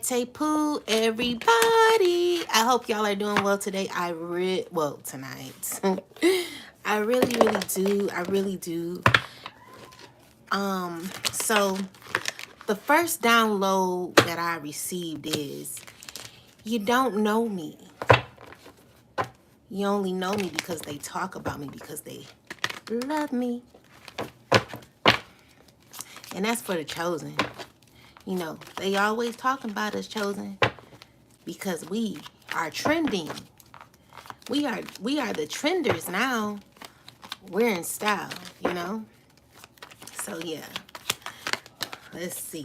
Tete Poo, everybody. I hope y'all are doing well today. Well, tonight. I really do. I really do. So the first download that I received is, you don't know me. You only know me because they talk about me, because they love me. And that's for the chosen. You know, they always talking about us, chosen, because we are trending. We are the trenders now. We're in style, you know? So yeah. Let's see.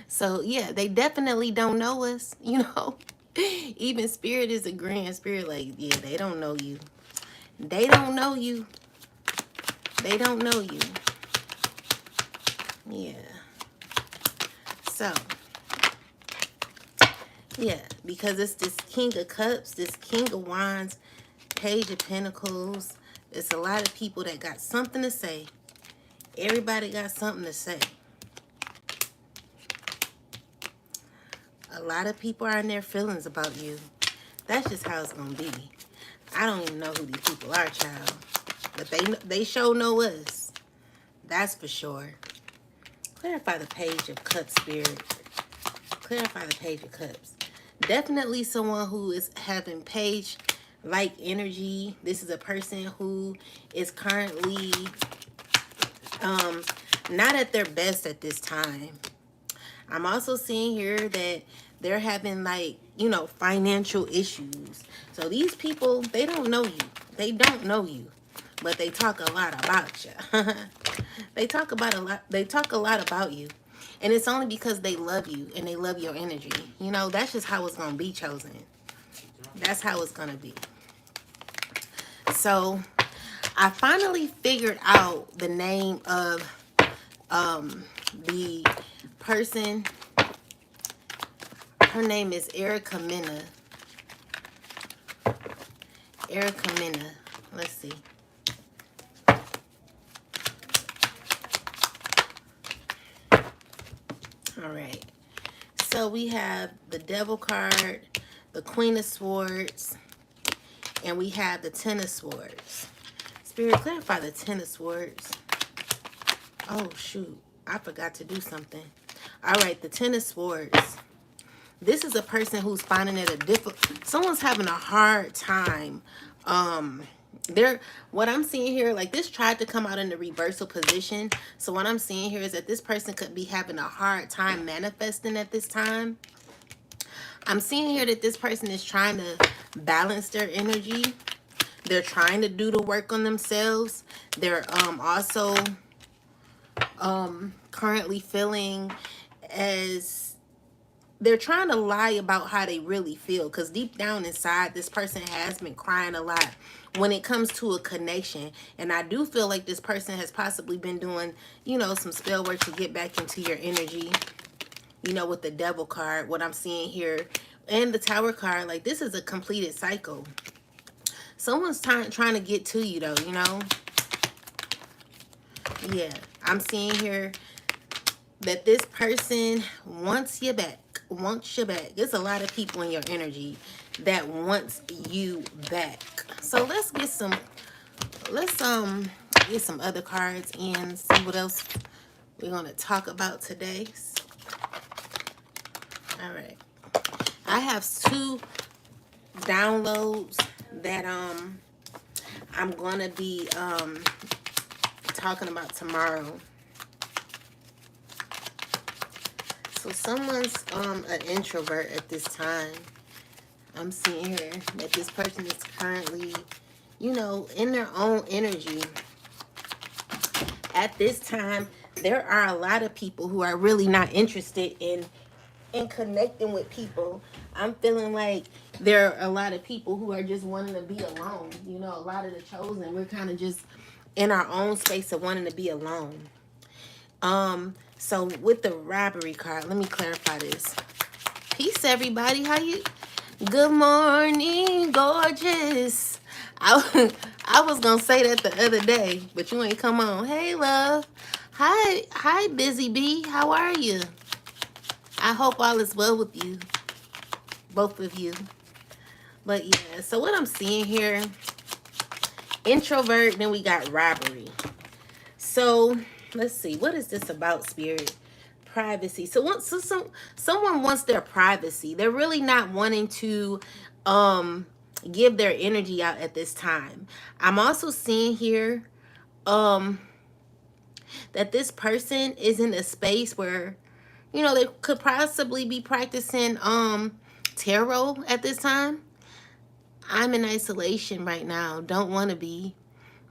So yeah, they definitely don't know us, you know? Even Spirit is agreeing. Spirit like, yeah, they don't know you. They don't know you. They don't know you. Yeah. So, yeah, because it's this King of Cups, this King of Wands, Page of Pentacles. It's a lot of people that got something to say. Everybody got something to say. A lot of people are in their feelings about you. That's just how it's going to be. I don't even know who these people are, child. But they sure know us. That's for sure. Clarify the Page of Cups, Spirit. Clarify the Page of Cups. Definitely someone who is having page-like energy. This is a person who is currently not at their best at this time. I'm also seeing here that they're having, like, you know, financial issues. So these people, they don't know you. They don't know you. But they talk a lot about you. They talk a lot about you. And it's only because they love you and they love your energy. You know, that's just how it's going to be, chosen. That's how it's going to be. So, I finally figured out the name of the person. Her name is Erica Mena. Erica Mena. Let's see. All right. So we have the Devil card, the Queen of Swords, and we have the Ten of Swords. Spirit, clarify the Ten of Swords. Oh, shoot. I forgot to do something. All right, the Ten of Swords. This is a person who's finding it a difficult... Someone's having a hard time. What I'm seeing here, like, this tried to come out in the reversal position. So what I'm seeing here is that this person could be having a hard time manifesting at this time. I'm seeing here that this person is trying to balance their energy. They're trying to do the work on themselves. They're also currently feeling as... They're trying to lie about how they really feel, because deep down inside, this person has been crying a lot when it comes to a connection. And I do feel like this person has possibly been doing, you know, some spell work to get back into your energy. You know, with the Devil card, what I'm seeing here, and the Tower card, like, this is a completed cycle. Someone's trying to get to you, though, you know. Yeah, I'm seeing here that this person wants you back. Wants you back. There's a lot of people in your energy that wants you back. So let's get some other cards and see what else we're going to talk about today. All right. I have 2 downloads that I'm going to be talking about tomorrow. So someone's an introvert at this time. I'm seeing here that this person is currently, you know, in their own energy. At this time, there are a lot of people who are really not interested in connecting with people. I'm feeling like there are a lot of people who are just wanting to be alone. You know, a lot of the chosen, we're kind of just in our own space of wanting to be alone. So with the Robbery card, let me clarify this. Peace, everybody. How you? Good morning, gorgeous. I was gonna say that the other day, but you ain't come on. Hey, love. Hi, Busy Bee. How are you? I hope all is well with you, both of you. But yeah, so what I'm seeing here, introvert, then we got robbery. So let's see, what is this about, Spirit? Privacy. Someone wants their privacy. They're really not wanting to give their energy out at this time. I'm also seeing here um that this person is in a space where, you know, they could possibly be practicing tarot at this time. I'm in isolation right now. Don't want to be.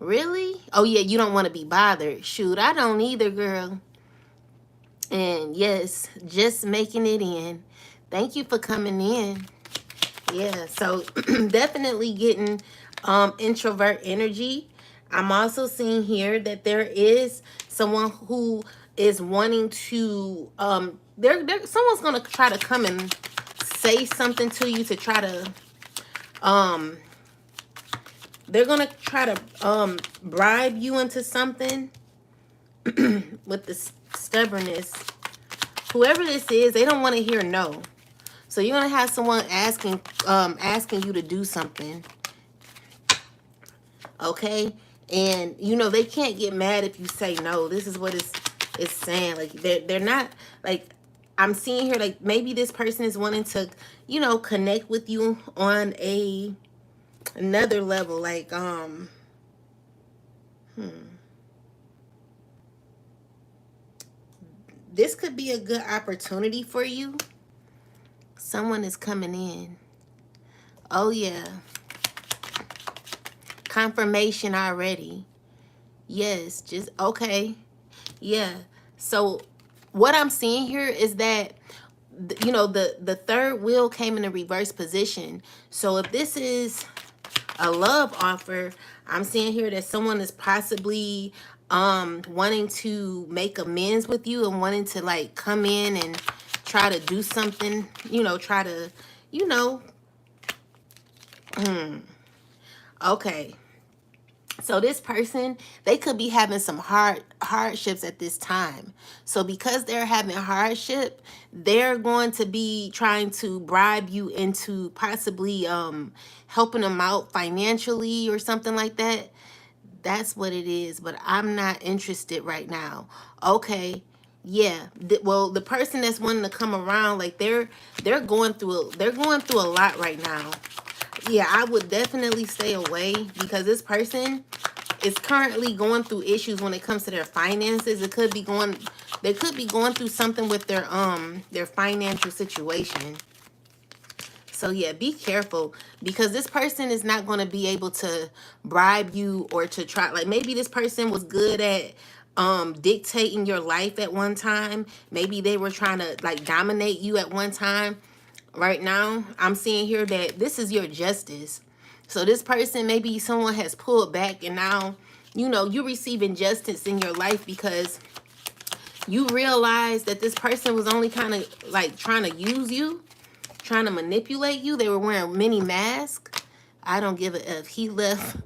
Really? Oh yeah, you don't want to be bothered. Shoot, I don't either, girl. And yes, just making it in. Thank you for coming in. Yeah, so definitely getting introvert energy. I'm also seeing here that there is someone who is wanting to someone's gonna try to come and say something to you to try to um they're gonna try to bribe you into something with the stubbornness. Whoever this is, they don't want to hear no. So you're gonna have someone asking you to do something. Okay? And you know they can't get mad if you say no. This is what it's saying. Like they're not like, I'm seeing here like maybe this person is wanting to, you know, connect with you on another level. Like this could be a good opportunity for you. Someone is coming in. Oh yeah. Confirmation already. Yes, just okay. Yeah. So what I'm seeing here is that, you know, the third wheel came in a reverse position. So if this is a love offer, I'm seeing here that someone is possibly wanting to make amends with you and wanting to like come in and try to do something, you know, try to, you know, okay. So this person, they could be having some hardships at this time. So because they're having hardship, they're going to be trying to bribe you into possibly helping them out financially or something like that. That's what it is, but I'm not interested right now. Okay. Yeah. Well, the person that's wanting to come around, like they're going through a lot right now. Yeah, I would definitely stay away because this person is currently going through issues when it comes to their finances. They could be going through something with their financial situation. So yeah, be careful because this person is not going to be able to bribe you or to try, like maybe this person was good at dictating your life at one time. Maybe they were trying to like dominate you at one time. Right now, I'm seeing here that this is your justice. So this person, maybe someone has pulled back and now, you know, you're receiving justice in your life because you realize that this person was only kind of like trying to use you, trying to manipulate you. They were wearing many masks. I don't give a F. He left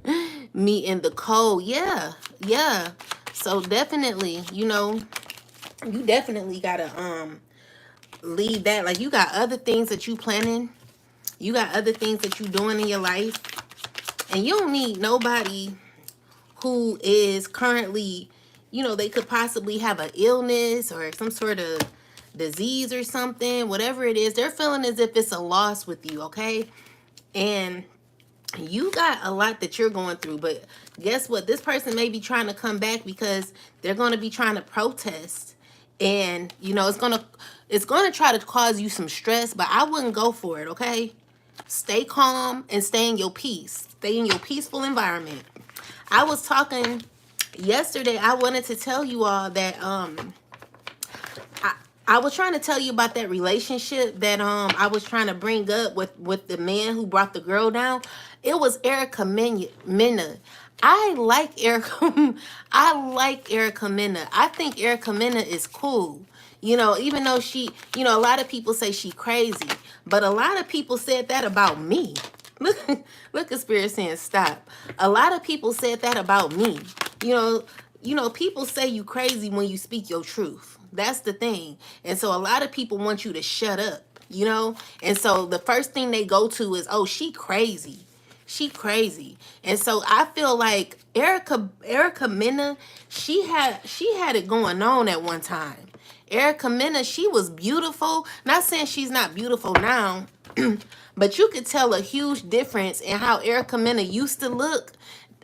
me in the cold. Yeah, yeah. So definitely, you know, you definitely gotta leave that. Like you got other things that you planning. You got other things that you doing in your life. And you don't need nobody who is currently, you know, they could possibly have an illness or some sort of disease or something. Whatever it is, they're feeling as if it's a loss with you, okay? And you got a lot that you're going through, but guess what? This person may be trying to come back because they're going to be trying to protest. And, you know, it's going to try to cause you some stress, but I wouldn't go for it, okay? Stay calm and stay in your peace. Stay in your peaceful environment. I was talking yesterday. I wanted to tell you all that I was trying to tell you about that relationship that I was trying to bring up with the man who brought the girl down. It was Erica Mena. I like Erica. I like Erica Mena. I think Erica Mena is cool. You know, even though she, you know, a lot of people say she crazy, but a lot of people said that about me. Look at Spirit saying stop. A lot of people said that about me. You know, people say you crazy when you speak your truth. That's the thing. And so a lot of people want you to shut up, you know? And so the first thing they go to is, oh, she crazy. She crazy. And so I feel like Erica Mena, she had it going on at one time. Erica Mena, she was beautiful. Not saying she's not beautiful now, but you could tell a huge difference in how Erica Mena used to look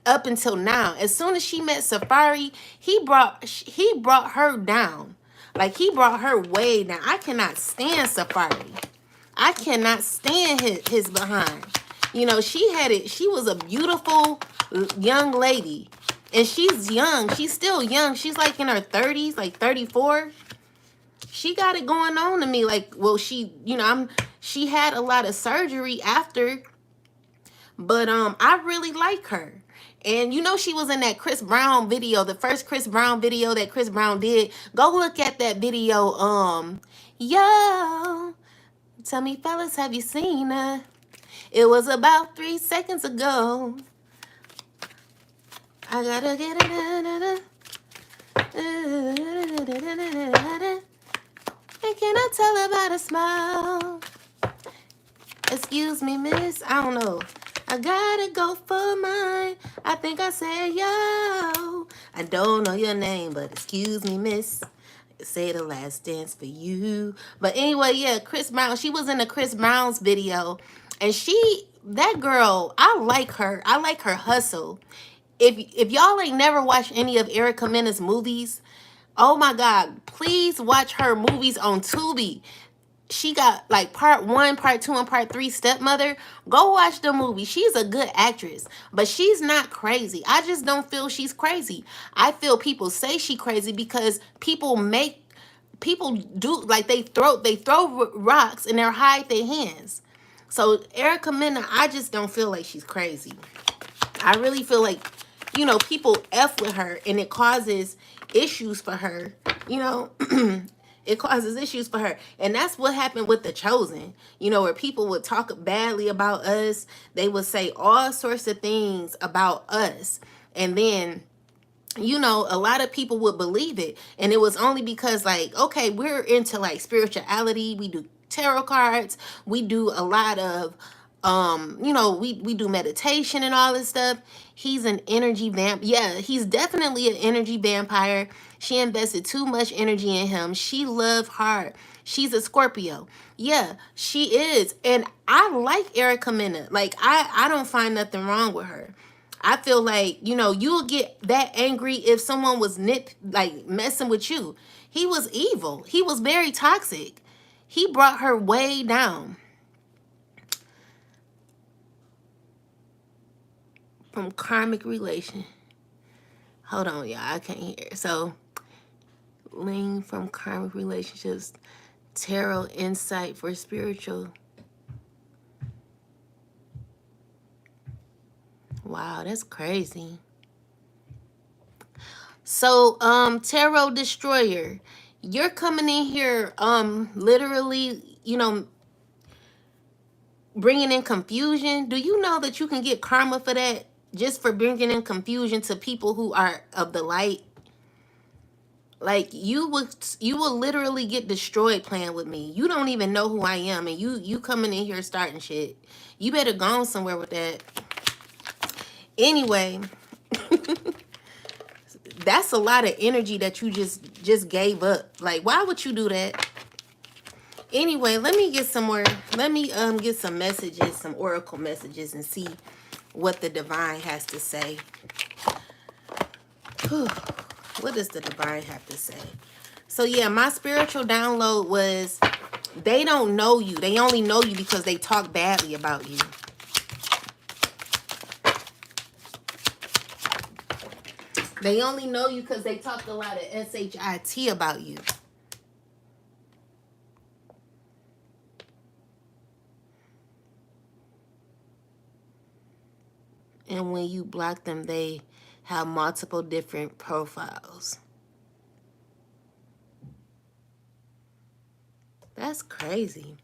up until now. As soon as she met Safari, he brought her down. Like, he brought her way down. I cannot stand Safari. I cannot stand his behind. You know, she was a beautiful young lady. And she's young. She's still young. She's like in her 30s, like 34. She got it going on to me. Like, well, she had a lot of surgery after, but I really like her. And you know, she was in that Chris Brown video, the first Chris Brown video that Chris Brown did. Go look at that video. Yo, tell me, fellas, have you seen her? It was about 3 seconds ago. I gotta get it. And can I tell about a smile? Excuse me, miss. I don't know. I gotta go for mine. I think I said yo. I don't know your name, but excuse me, miss. Say the last dance for you. But anyway, yeah, Chris Brown. She was in the Chris Brown's video. And that girl, I like her. I like her hustle. If y'all ain't never watched any of Erica Mena's movies, oh my God, please watch her movies on Tubi. She got like part 1, part 2, and part 3 Stepmother. Go watch the movie. She's a good actress, but she's not crazy. I just don't feel she's crazy. I feel people say she crazy because people do, like, they throw rocks and they hide their hands. So Erica Mena, I just don't feel like she's crazy. I really feel like, you know, people F with her and it causes issues for her, you know. It causes issues for her. And that's what happened with The Chosen, you know, where people would talk badly about us. They would say all sorts of things about us. And then, you know, a lot of people would believe it. And it was only because, like, okay, we're into like spirituality. We do tarot cards. We do a lot of, you know, we do meditation and all this stuff. He's an energy vamp. Yeah, he's definitely an energy vampire. She invested too much energy in him. She loved hard. She's a Scorpio. Yeah, she is. And I like Erica Mena. Like, I don't find nothing wrong with her. I feel like, you know, you'll get that angry if someone was messing with you. He was evil. He was very toxic. He brought her way down. From karmic relation. Hold on, y'all. I can't hear. So, lean from karmic relationships. Tarot insight for spiritual. Wow, that's crazy. So, Tarot Destroyer, you're coming in here, literally, you know, bringing in confusion. Do you know that you can get karma for that? Just for bringing in confusion to people who are of the light? Like, you will literally get destroyed playing with me. You don't even know who I am, and you coming in here starting shit. You better go on somewhere with that. Anyway, that's a lot of energy that you just gave up. Like, why would you do that? Anyway, let me get some more. Let me get some messages, some oracle messages, and see what the divine has to say. Whew. What does the divine have to say? So yeah, my spiritual download was, they don't know you. They only know you because they talk badly about you. They only know you because they talked a lot of SHIT about you. And when you block them, they have multiple different profiles. That's crazy.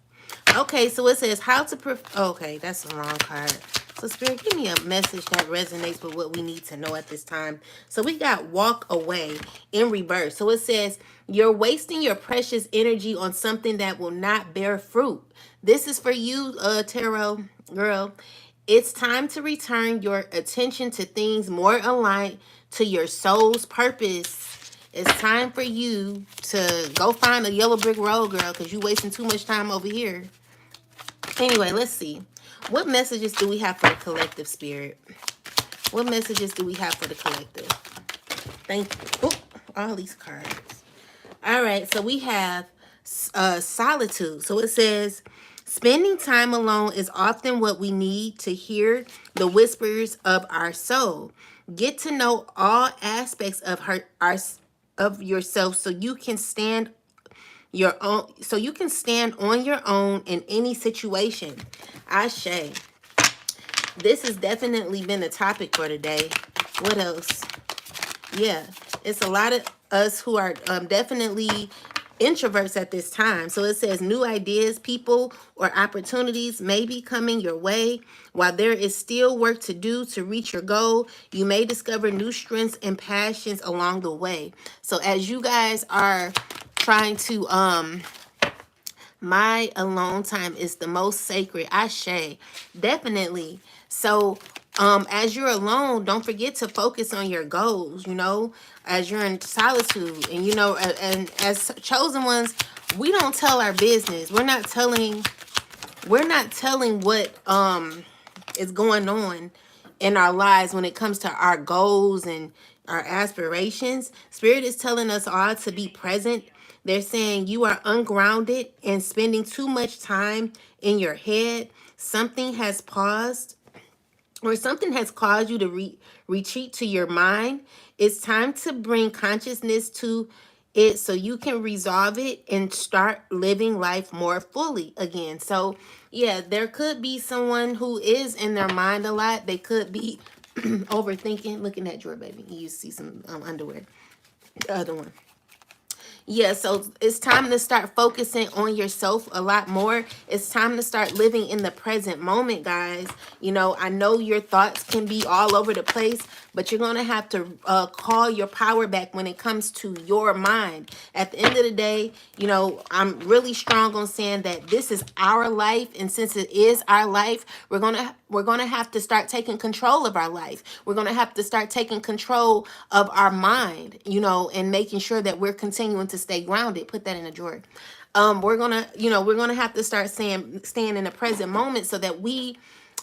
Okay, so it says how to... Okay, that's the wrong card. So Spirit, give me a message that resonates with what we need to know at this time. So we got walk away in reverse. So it says, you're wasting your precious energy on something that will not bear fruit. This is for you, tarot girl. It's time to return your attention to things more aligned to your soul's purpose. It's time for you to go find a yellow brick road, girl, because you're wasting too much time over here. Anyway, let's see. What messages do we have for the collective, Spirit? What messages do we have for the collective? Thank you. Ooh, all these cards. All right, so we have solitude. So it says, spending time alone is often what we need to hear the whispers of our soul. Get to know all aspects of of yourself so you can stand on your own in any situation. Ashe. This has definitely been a topic for today. What else? Yeah, it's a lot of us who are definitely introverts at this time. So it says new ideas, people, or opportunities may be coming your way. While there is still work to do to reach your goal, you may discover new strengths and passions along the way. So as you guys are trying to my alone time is the most sacred. Ashe. Definitely. So as you're alone, don't forget to focus on your goals, you know, as you're in solitude. And you know, and as chosen ones, we don't tell our business. We're not telling what is going on in our lives when it comes to our goals and our aspirations. Spirit is telling us all to be present. They're saying you are ungrounded and spending too much time in your head. Something has paused, or something has caused you to retreat to your mind. It's time to bring consciousness to it so you can resolve it and start living life more fully again. So yeah, there could be someone who is in their mind a lot. They could be overthinking. Looking at your baby, you see some underwear. The other one. Yeah, so it's time to start focusing on yourself a lot more. It's time to start living in the present moment, guys. You know, I know your thoughts can be all over the place, but you're going to have to call your power back when it comes to your mind. At the end of the day, you know, I'm really strong on saying that this is our life, and since it is our life, we're going to have to start taking control of our life. We're going to have to start taking control of our mind, you know, and making sure that we're continuing to stay grounded. Put that in a drawer. We're gonna have to start staying in the present moment so that we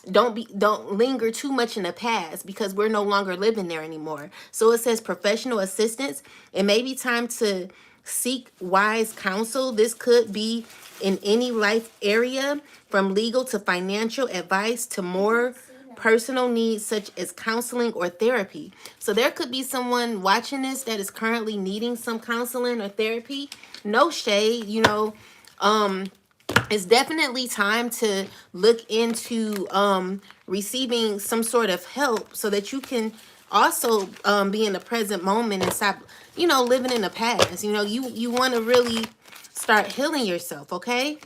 don't linger too much in the past, because we're no longer living there anymore. So it says professional assistance. It may be time to seek wise counsel. This could be in any life area, from legal to financial advice to more personal needs such as counseling or therapy. So there could be someone watching this that is currently needing some counseling or therapy. No shade, you know. It's definitely time to look into receiving some sort of help so that you can also be in the present moment and stop, you know, living in the past. You know, you want to really start healing yourself, okay?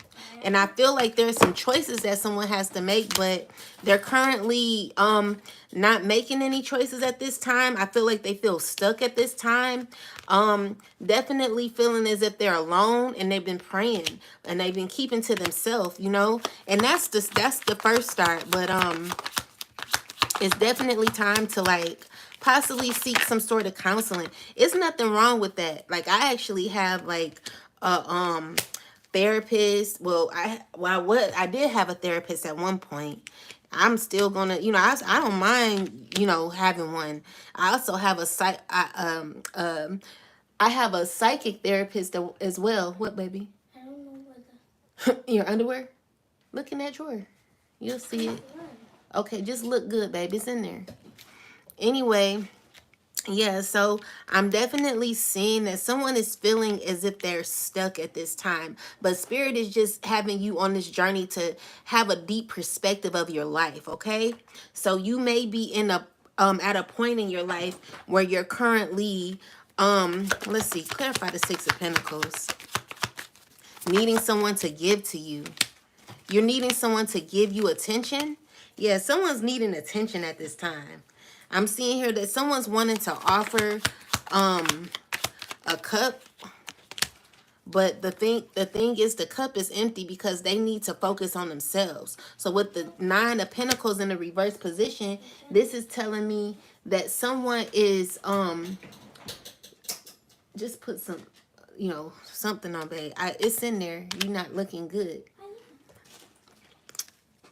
And I feel like there's some choices that someone has to make, but they're currently not making any choices at this time. I feel like they feel stuck at this time. Definitely feeling as if they're alone, and they've been praying and they've been keeping to themselves, you know. And that's the first start, but it's definitely time to like possibly seek some sort of counseling. It's nothing wrong with that. Like I actually have like a therapist. Well, I did have a therapist at one point. I'm still gonna, you know, I don't mind, you know, having one. I also have I have a psychic therapist as well. What, baby? I don't know what your underwear? Look in that drawer. You'll see it. Okay, just look good, baby. It's in there. Anyway, yeah, so I'm definitely seeing that someone is feeling as if they're stuck at this time. But Spirit is just having you on this journey to have a deep perspective of your life, okay? So you may be in a at a point in your life where you're currently let's see, clarify the Six of Pentacles. Needing someone to give to you. You're needing someone to give you attention. Yeah, someone's needing attention at this time. I'm seeing here that someone's wanting to offer a cup, but the thing is the cup is empty because they need to focus on themselves. So with the 9 of Pentacles in the reverse position, this is telling me that someone is just put some, something on, babe. It's in there. You're not looking good.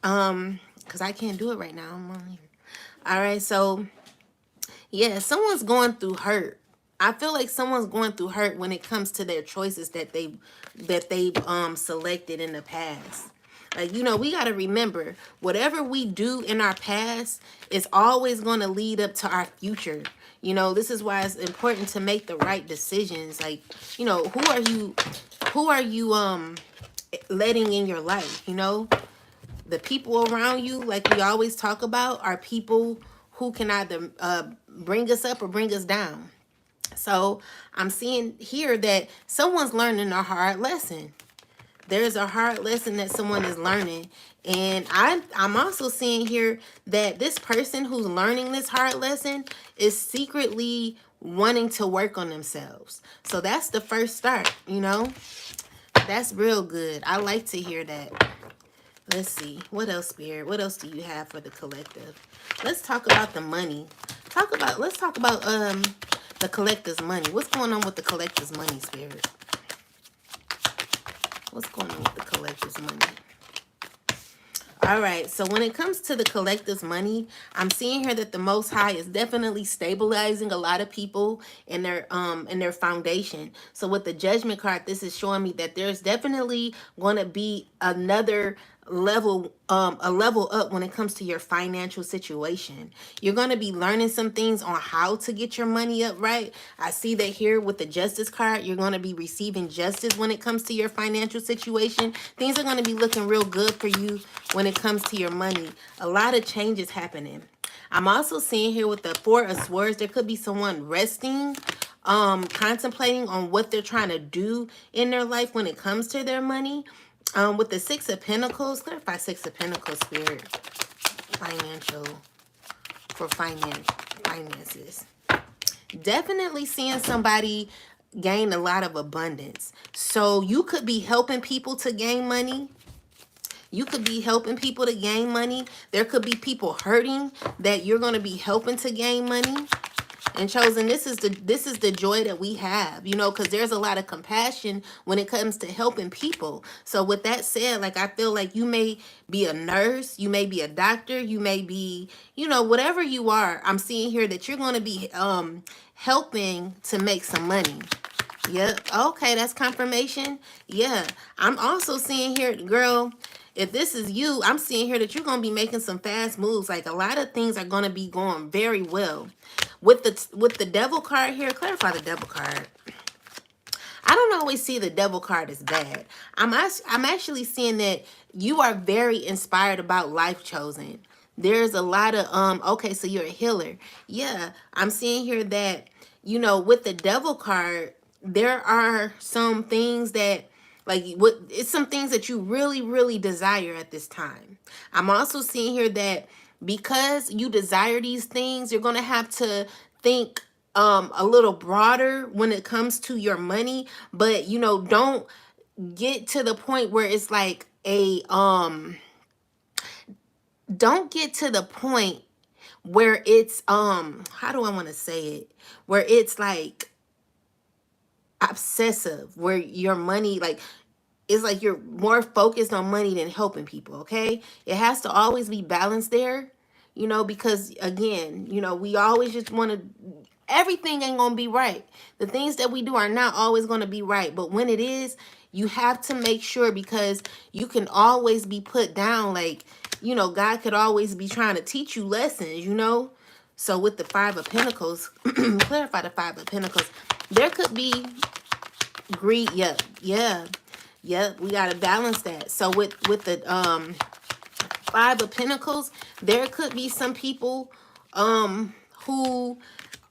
Because I can't do it right now. I'm on here. All right, so yeah, someone's going through hurt. I feel like someone's going through hurt when it comes to their choices that they've selected in the past. Like, we got to remember, whatever we do in our past is always going to lead up to our future. This is why it's important to make the right decisions. Like, who are you letting in your life? The people around you, like we always talk about, are people who can either bring us up or bring us down. So I'm seeing here that someone's learning a hard lesson. There's a hard lesson that someone is learning. And I'm also seeing here that this person who's learning this hard lesson is secretly wanting to work on themselves. So that's the first start, That's real good. I like to hear that. Let's see. What else, Spirit? What else do you have for the collective? Let's talk about the money. Let's talk about the collective's money. What's going on with the collective's money, Spirit? What's going on with the collective's money? All right, so when it comes to the collective's money, I'm seeing here that the Most High is definitely stabilizing a lot of people in their foundation. So with the Judgment card, this is showing me that there's definitely going to be another level a level up when it comes to your financial situation. You're going to be learning some things on how to get your money up, right? I see that here with the Justice card, you're going to be receiving justice when it comes to your financial situation. Things are going to be looking real good for you when it comes to your money. A lot of changes happening. I'm also seeing here with the 4 of Swords, there could be someone resting, contemplating on what they're trying to do in their life when it comes to their money. With the 6 of Pentacles, clarify 6 of Pentacles, Spirit. Financial, for finances. Definitely seeing somebody gain a lot of abundance. So you could be helping people to gain money. You could be helping people to gain money. There could be people hurting that you're going to be helping to gain money. And Chosen, this is the joy that we have, because there's a lot of compassion when it comes to helping people. So with that said, like, I feel like you may be a nurse, you may be a doctor, you may be, whatever you are. I'm seeing here that you're going to be helping to make some money. Yep. Okay, that's confirmation. Yeah. I'm also seeing here, girl, if this is you, I'm seeing here that you're going to be making some fast moves. Like, a lot of things are going to be going very well. With the Devil card here, clarify the Devil card. I don't always see the Devil card as bad. I'm actually seeing that you are very inspired about life, Chosen. There's a lot of okay, so you're a healer. Yeah, I'm seeing here that with the Devil card, there are some things that, like, it's some things that you really, really desire at this time. I'm also seeing here that because you desire these things, you're going to have to think a little broader when it comes to your money, but don't get to the point where it's like don't get to the point where it's how do I want to say it, where it's like obsessive, where your money, like, it's like you're more focused on money than helping people. Okay, it has to always be balanced there, because again, we always just want to, everything ain't gonna be right. The things that we do are not always gonna be right, but when it is, you have to make sure, because you can always be put down. Like, God could always be trying to teach you lessons, So with the 5 of Pentacles, clarify the 5 of Pentacles. There could be greed. Yep, we got to balance that. So with the 5 of Pentacles, there could be some people who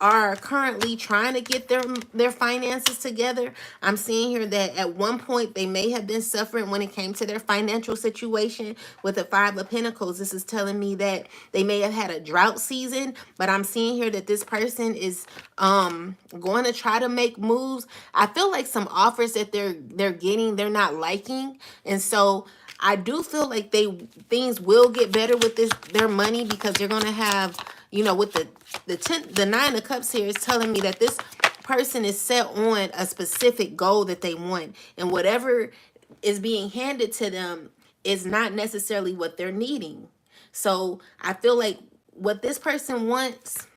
are currently trying to get their finances together. I'm seeing here that at one point they may have been suffering when it came to their financial situation with the Five of Pentacles. This is telling me that they may have had a drought season, but I'm seeing here that this person is going to try to make moves. I feel like some offers that they're getting, they're not liking, and so I do feel like things will get better with their money, because they're gonna have, you know, with the Nine of Cups here is telling me that this person is set on a specific goal that they want, and whatever is being handed to them is not necessarily what they're needing. So I feel like what this person wants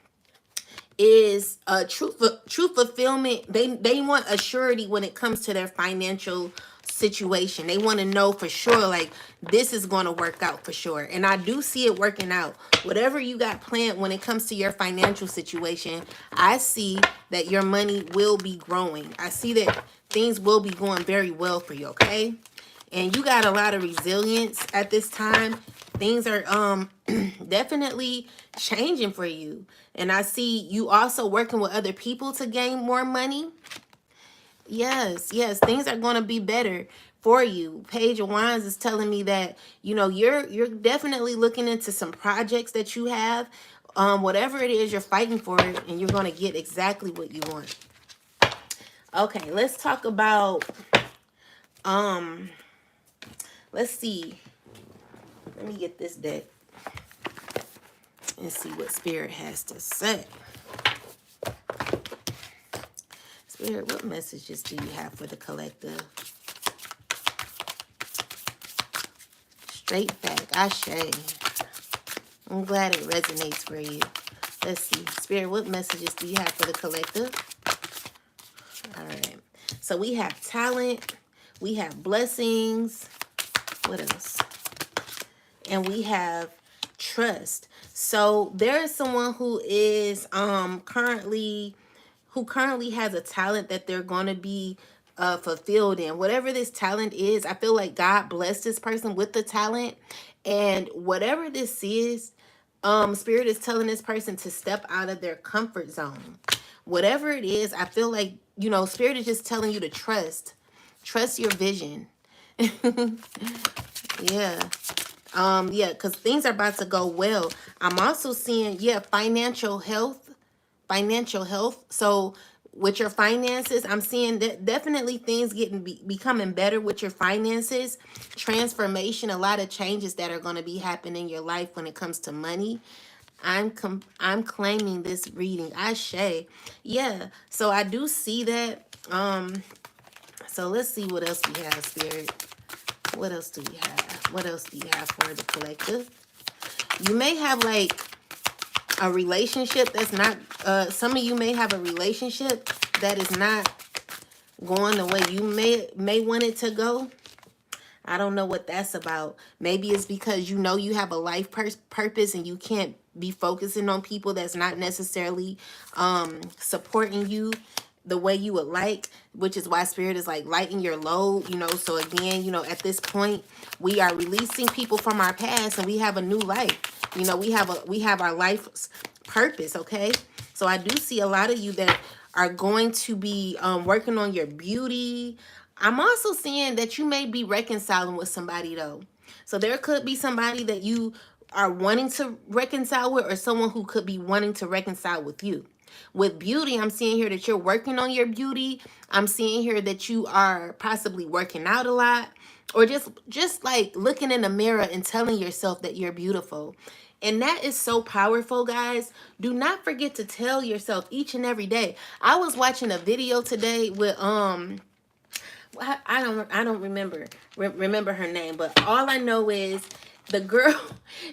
is a true fulfillment. They want a surety when it comes to their financial situation. They want to know for sure, like, this is going to work out for sure. And I do see it working out. Whatever you got planned when it comes to your financial situation, I see that your money will be growing. I see that things will be going very well for you, okay? And you got a lot of resilience at this time. Things are definitely changing for you. And I see you also working with other people to gain more money. Yes, yes, things are going to be better for you. Page of Wands is telling me that, you know, you're definitely looking into some projects that you have. Whatever it is, you're fighting for it, and you're going to get exactly what you want. Okay, let's talk about let's see. Let me get this deck and see what Spirit has to say. Spirit, what messages do you have for the collective? Straight back, Ashe. I'm glad it resonates for you. Let's see. Spirit, what messages do you have for the collective? All right. So we have talent. We have blessings. What else? And we have trust. So there is someone who is currently has a talent that they're going to be fulfilled in. Whatever this talent is, I feel like God blessed this person with the talent. And whatever this is, Spirit is telling this person to step out of their comfort zone. Whatever it is, I feel like, you know, Spirit is just telling you to trust. Trust your vision. Yeah. Yeah, because things are about to go well. I'm also seeing, yeah, financial health. So with your finances, I'm seeing that definitely things becoming better with your finances. Transformation, a lot of changes that are going to be happening in your life when it comes to money. I'm claiming this reading. Ashe. Yeah. So I do see that. So let's see what else we have, Spirit. What else do we have? What else do you have for the collective? You may have like a relationship that's not, some of you may have a relationship that is not going the way you may want it to go. I don't know what that's about. Maybe it's because you know you have a life purpose and you can't be focusing on people that's not necessarily supporting you the way you would like, which is why Spirit is like lighten your load, you know. So again, you know, at this point, we are releasing people from our past and we have a new life. You know, we have our life's purpose, okay? So I do see a lot of you that are going to be working on your beauty. I'm also seeing that you may be reconciling with somebody, though. So there could be somebody that you are wanting to reconcile with, or someone who could be wanting to reconcile with you. With beauty, I'm seeing here that you're working on your beauty. I'm seeing here that you are possibly working out a lot, or just like looking in the mirror and telling yourself that you're beautiful. And that is so powerful, guys. Do not forget to tell yourself each and every day. I was watching a video today with I don't remember her name, but all I know is the girl,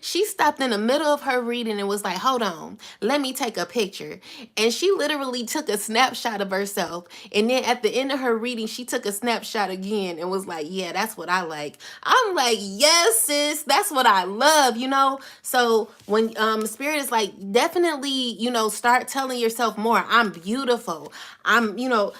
she stopped in the middle of her reading and was like, hold on, let me take a picture. And she literally took a snapshot of herself. And then at the end of her reading, she took a snapshot again and was like, yeah, that's what I like. I'm like, yes, sis, that's what I love, you know? So when Spirit is like, definitely, you know, start telling yourself more, I'm beautiful. I'm, you know,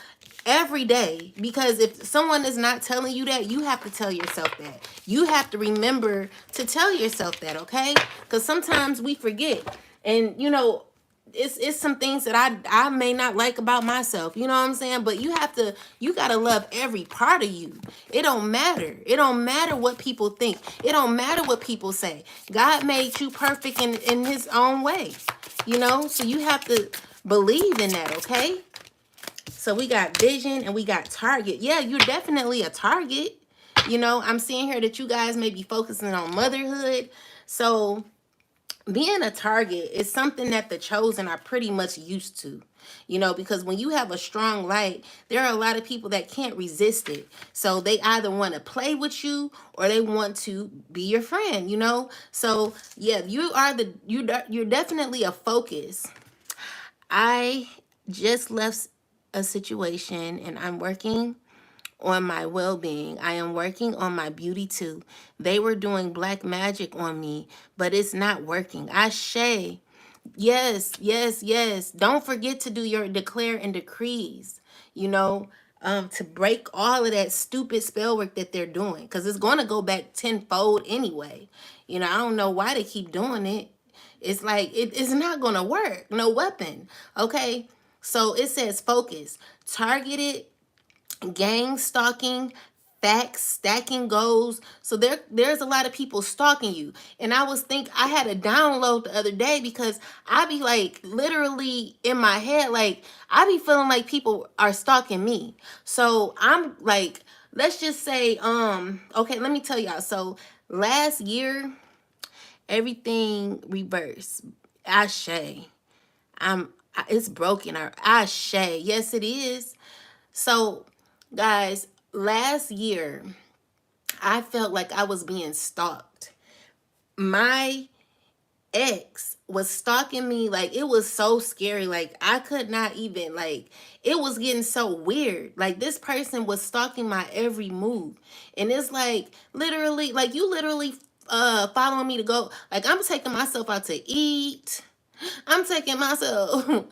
every day, because if someone is not telling you that, you have to tell yourself that. You have to remember to tell yourself that, okay? Because sometimes we forget. And, you know, it's some things that I may not like about myself. You know what I'm saying? But you gotta love every part of you. It don't matter. It don't matter what people think. It don't matter what people say. God made you perfect in his own way. You know? So you have to believe in that, okay? So we got vision and we got target. Yeah, you're definitely a target. You know, I'm seeing here that you guys may be focusing on motherhood. So being a target is something that the chosen are pretty much used to, you know, because when you have a strong light, there are a lot of people that can't resist it. So they either want to play with you or they want to be your friend, you know. So yeah, you're definitely a focus. I just left a situation and I'm working on my well-being. I am working on my beauty too. They were doing black magic on me, but it's not working. Ashe. Yes, yes, yes. Don't forget to do your declare and decrees, you know, to break all of that stupid spell work that they're doing. Because it's going to go back tenfold anyway. You know, I don't know why they keep doing it. It's like, it's not going to work. No weapon. Okay. So it says focus, targeted gang stalking, facts stacking goals. So there's a lot of people stalking you. And I had a download the other day because I be like literally in my head, like I be feeling like people are stalking me. So I'm like, let's just say, okay, let me tell y'all. So last year, everything reversed. Ashe. It's broken. Ashe. Yes, it is. So, guys, last year, I felt like I was being stalked. My ex was stalking me. Like, it was so scary. Like, I could not even, like, it was getting so weird. Like, this person was stalking my every move. And it's like, literally, like, you literally following me to go. Like, I'm taking myself out to eat. I'm taking myself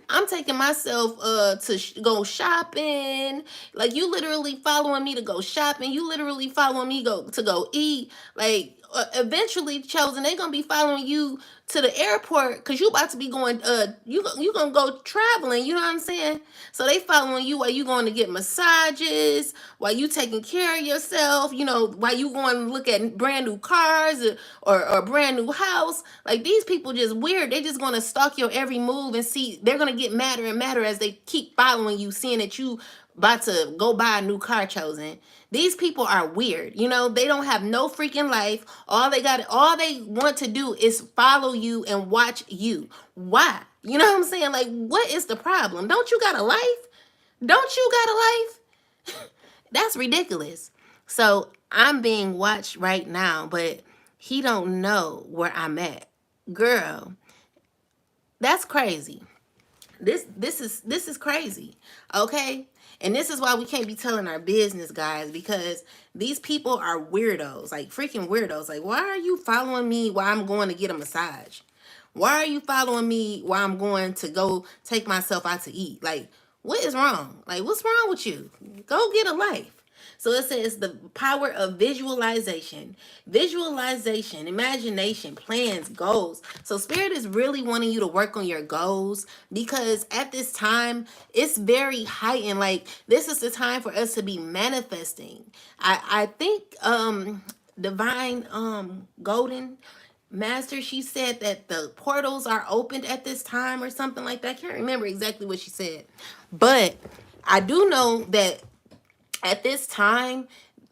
I'm taking myself to go shopping. Like you literally following me to go shopping. You literally following me to go eat. Like eventually chosen they going to be following you to the airport cuz you about to be going you going to go traveling, you know what I'm saying? So they following you while you going to get massages, while you taking care of yourself, you know, while you going to look at brand new cars or brand new house. Like these people just weird. They just going to stalk your every move and see they're going to get madder and madder as they keep following you, seeing that you about to go buy a new car chosen. These people are weird. You know, they don't have no freaking life. All they want to do is follow you and watch you. Why? You know what I'm saying? Like, what is the problem? Don't you got a life? Don't you got a life? That's ridiculous. So I'm being watched right now, but he don't know where I'm at. Girl, that's crazy. This is crazy. Okay? And this is why we can't be telling our business, guys, because these people are weirdos, like freaking weirdos. Like, why are you following me while I'm going to get a massage? Why are you following me while I'm going to go take myself out to eat? Like, what is wrong? Like, what's wrong with you? Go get a life. So it says the power of visualization, imagination, plans, goals. So Spirit is really wanting you to work on your goals because at this time, it's very heightened. Like this is the time for us to be manifesting. I think Divine Golden Master, she said that the portals are opened at this time or something like that. I can't remember exactly what she said. But I do know that at this time,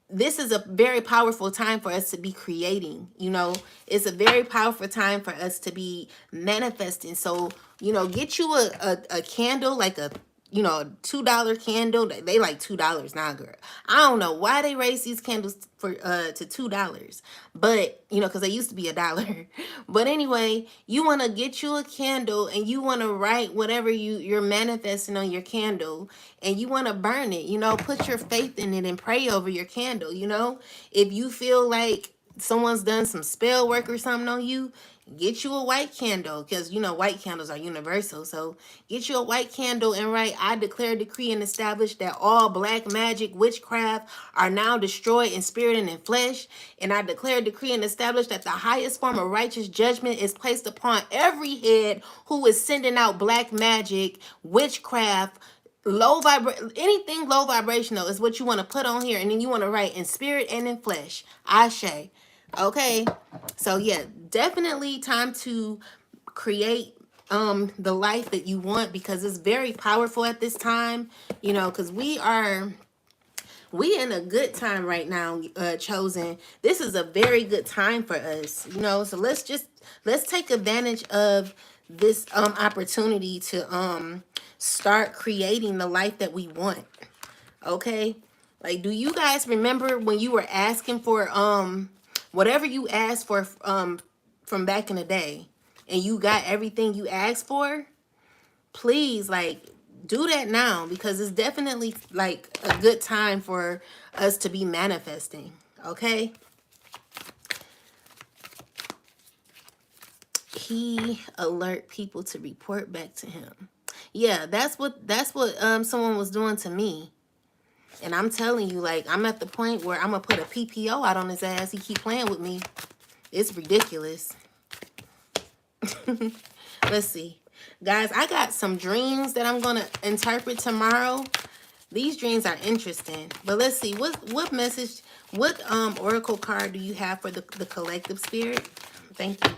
this is a very powerful time for us to be creating. You know, it's a very powerful time for us to be manifesting. So, you know, get you a candle, like a $2 candle. They like $2 now, girl. I don't know why they raised these candles for to $2, but you know, because they used to be $1. But anyway, you want to get you a candle and you want to write whatever you're manifesting on your candle, and you want to burn it. You know, put your faith in it and pray over your candle. You know, if you feel like someone's done some spell work or something on you, get you a white candle, because you know white candles are universal. So get you a white candle and write, I declare, decree, and establish that all black magic, witchcraft are now destroyed in spirit and in flesh. And I declare, decree, and establish that the highest form of righteous judgment is placed upon every head who is sending out black magic, witchcraft, anything low vibrational is what you want to put on here. And then you want to write in spirit and in flesh. Ashe. Okay, so yeah, definitely time to create the life that you want, because it's very powerful at this time, you know, because we in a good time right now, chosen. This is a very good time for us, you know. So let's take advantage of this opportunity to start creating the life that we want. Okay, like, do you guys remember when you were asking for whatever you asked for from back in the day, and you got everything you asked for? Please, like, do that now, because it's definitely like a good time for us to be manifesting. Okay, he alert people to report back to him. Yeah, that's what someone was doing to me. And I'm telling you, like, I'm at the point where I'm gonna put a PPO out on his ass. He keep playing with me. It's ridiculous. Let's see. Guys, I got some dreams that I'm gonna interpret tomorrow. These dreams are interesting. But let's see. What message, what oracle card do you have for the collective spirit? Thank you.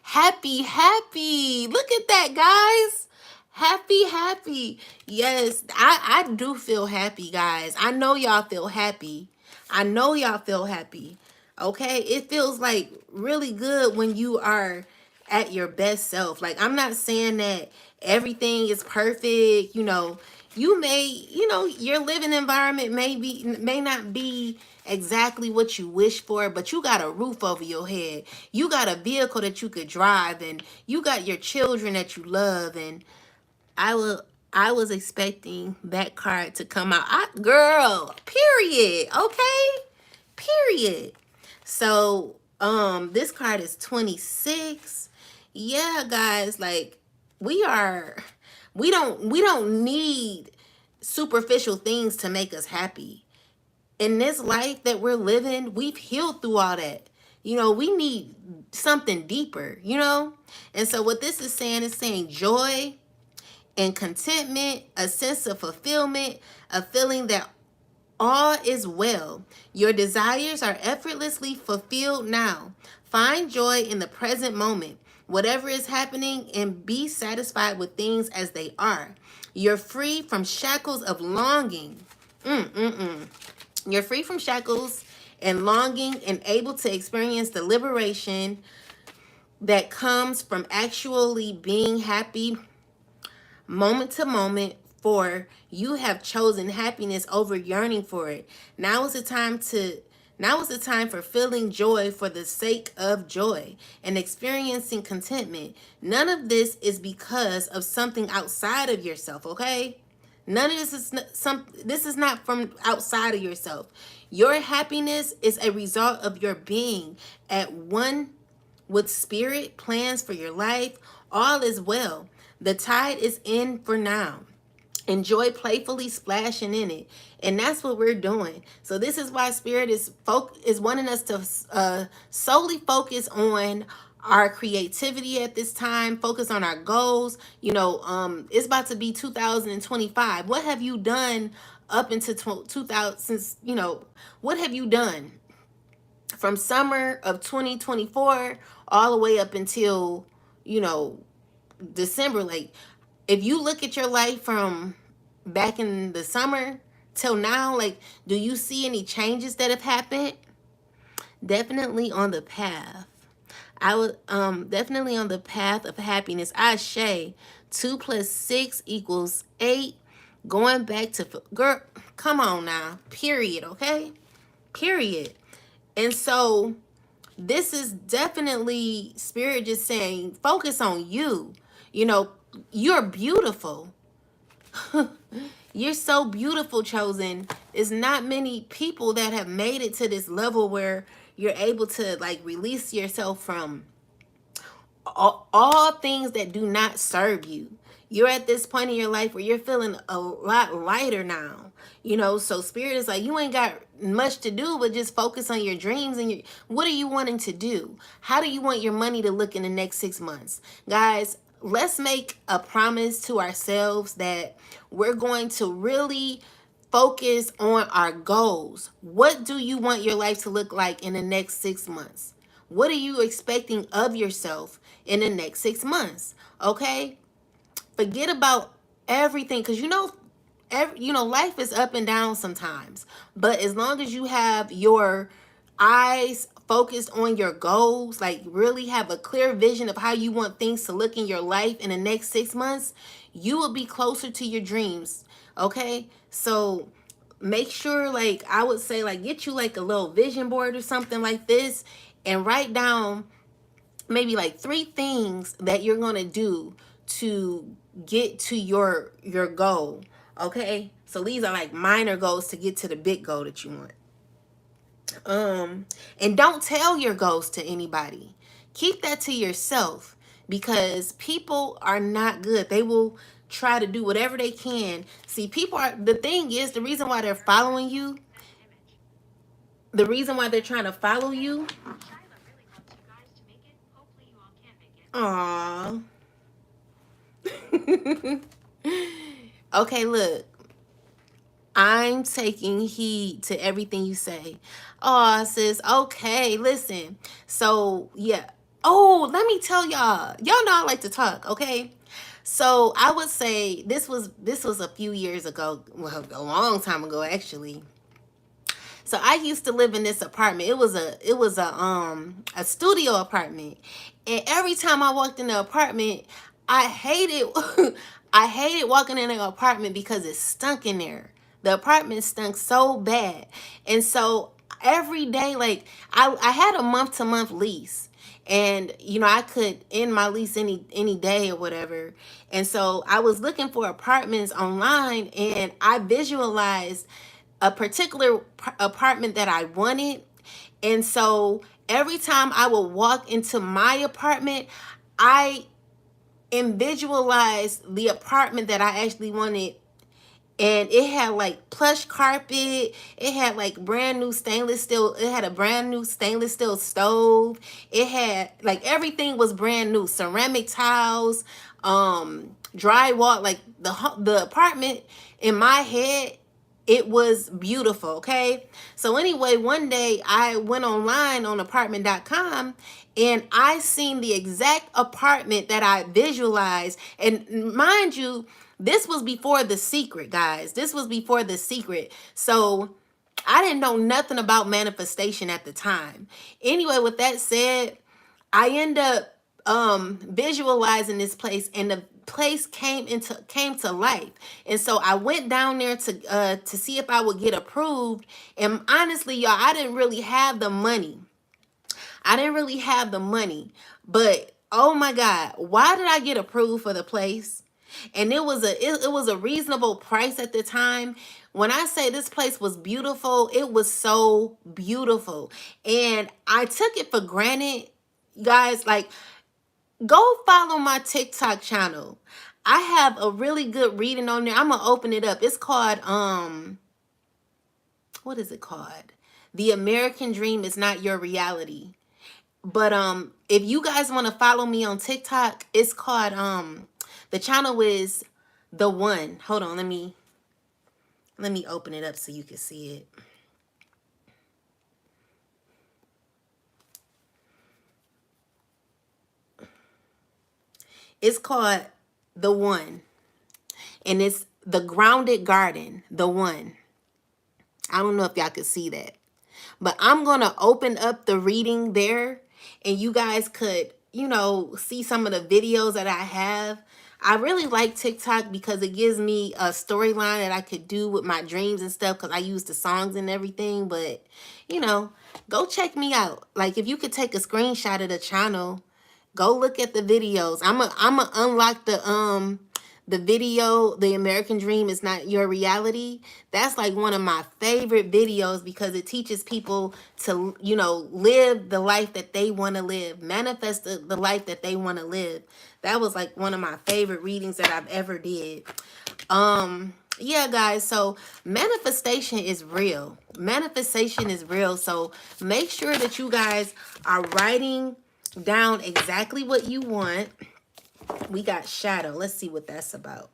Happy, happy. Look at that, guys. Happy, happy. Yes, I do feel happy, guys. I know y'all feel happy. I know y'all feel happy. Okay, it feels like really good when you are at your best self. Like, I'm not saying that everything is perfect. You know, your living environment may not be exactly what you wish for, but you got a roof over your head. You got a vehicle that you could drive, and you got your children that you love. And I was expecting that card to come out. Girl, period. Okay? Period. So, this card is 26. Yeah, guys, like, we don't need superficial things to make us happy. In this life that we're living, we've healed through all that. You know, we need something deeper, you know? And so what this is saying joy and contentment, a sense of fulfillment, a feeling that all is well. Your desires are effortlessly fulfilled now. Find joy in the present moment, whatever is happening, and be satisfied with things as they are. You're free from shackles of longing. You're free from shackles and longing, and able to experience the liberation that comes from actually being happy moment to moment, for you have chosen happiness over yearning for it. Now is the time for feeling joy for the sake of joy and experiencing contentment. None of this is because of something outside of yourself, okay? None of this is this is not from outside of yourself. Your happiness is a result of your being at one with spirit, plans for your life. All is well. The tide is in for now. Enjoy playfully splashing in it. And that's what we're doing. So this is why spirit is wanting us to solely focus on our creativity at this time, focus on our goals. You know, it's about to be 2025. What have you done up into 2000, since, you know, what have you done from summer of 2024 all the way up until, you know, December? Like, if you look at your life from back in the summer till now, like, do you see any changes that have happened? Definitely on the path. I was definitely on the path of happiness. Ashe. 2 + 6 = 8. Going back to, girl, come on now. Period, okay? Period. And so this is definitely spirit just saying, focus on you. You know, you're beautiful. You're so beautiful, Chosen. It's not many people that have made it to this level where you're able to like release yourself from all things that do not serve you. You're at this point in your life where you're feeling a lot lighter now. You know, so spirit is like, you ain't got much to do but just focus on your dreams and your, what are you wanting to do? How do you want your money to look in the next 6 months? Guys, let's make a promise to ourselves that we're going to really focus on our goals. What do you want your life to look like in the next 6 months? What are you expecting of yourself in the next 6 months? Okay? Forget about everything, because life is up and down sometimes. But as long as you have your eyes focused on your goals, like really have a clear vision of how you want things to look in your life in the next 6 months, you will be closer to your dreams. Okay? So make sure, like I would say, like get you like a little vision board or something like this and write down maybe like 3 things that you're going to do to get to your goal. Okay? So these are like minor goals to get to the big goal that you want. And don't tell your goals to anybody. Keep that to yourself, because people are not good. They will try to do whatever they can. See, people are, the thing is, the reason why they're following you, the reason why they're trying to follow you. Aww. Okay, look. I'm taking heed to everything you say. Oh, sis. Okay, listen. So, yeah. Oh, let me tell y'all. Y'all know I like to talk, okay? So, I would say this was a few years ago. Well, a long time ago, actually. So I used to live in this apartment. It was a studio apartment. And every time I walked in the apartment, I hated I hated walking in the apartment because it stunk in there. The apartment stunk so bad. And so every day, like I had a month-to-month lease. And I could end my lease any day or whatever. And so I was looking for apartments online, and I visualized a particular apartment that I wanted. And so every time I would walk into my apartment, I visualized the apartment that I actually wanted. And it had like plush carpet. It had like brand new stainless steel. It had a brand new stainless steel stove. It had like everything was brand new. Ceramic tiles, drywall. Like the apartment in my head, it was beautiful. Okay. So anyway, one day I went online on apartment.com and I seen the exact apartment that I visualized. And mind you, this was before The Secret, guys. This was before The Secret. So I didn't know nothing about manifestation at the time. Anyway, with that said, I end up visualizing this place, and the place came to life. And so I went down there to see if I would get approved. And honestly, y'all, I didn't really have the money. But oh my God, why did I get approved for the place? And it was a reasonable price at the time. When I say this place was beautiful, it was so beautiful. And I took it for granted, guys. Like, go follow my TikTok channel. I have a really good reading on there. I'm gonna open it up. It's called what is it called? The American Dream Is Not Your Reality. But if you guys want to follow me on TikTok, it's called the channel is The One. Hold on, let me open it up so you can see it. It's called The One. And it's The Grounded Garden, The One. I don't know if y'all could see that. But I'm going to open up the reading there, and you guys could, see some of the videos that I have. I really like TikTok because it gives me a storyline that I could do with my dreams and stuff, because I use the songs and everything. But, go check me out. Like, if you could take a screenshot of the channel, go look at the videos. I'm a unlock the video, The American Dream is Not Your Reality. That's like one of my favorite videos because it teaches people to, you know, live the life that they want to live, manifest the life that they want to live. That was like one of my favorite readings that I've ever did. Yeah, guys, so manifestation is real. Manifestation is real. So make sure that you guys are writing down exactly what you want. We got shadow. Let's see what that's about.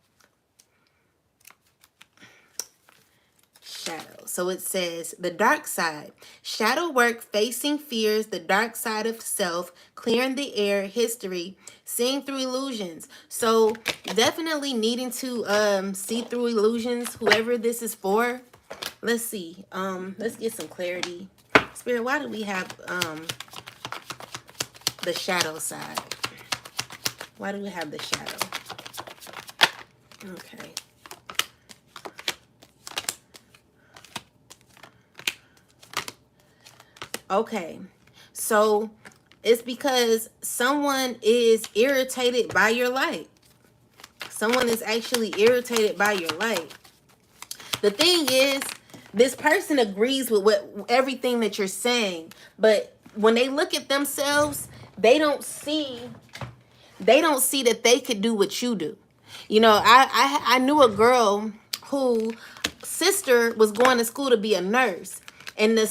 Shadow. So it says the dark side. Shadow work, facing fears, the dark side of self, clearing the air, history, seeing through illusions. So definitely needing to see through illusions, whoever this is for. Let's see. Let's get some clarity. Spirit, why do we have the shadow side? Why do we have the shadow? Okay. Okay. So it's because someone is irritated by your light. Someone is actually irritated by your light. The thing is, this person agrees with everything that you're saying, but when they look at themselves, they don't see that they could do what you do. You know, I knew a girl who sister was going to school to be a nurse, and the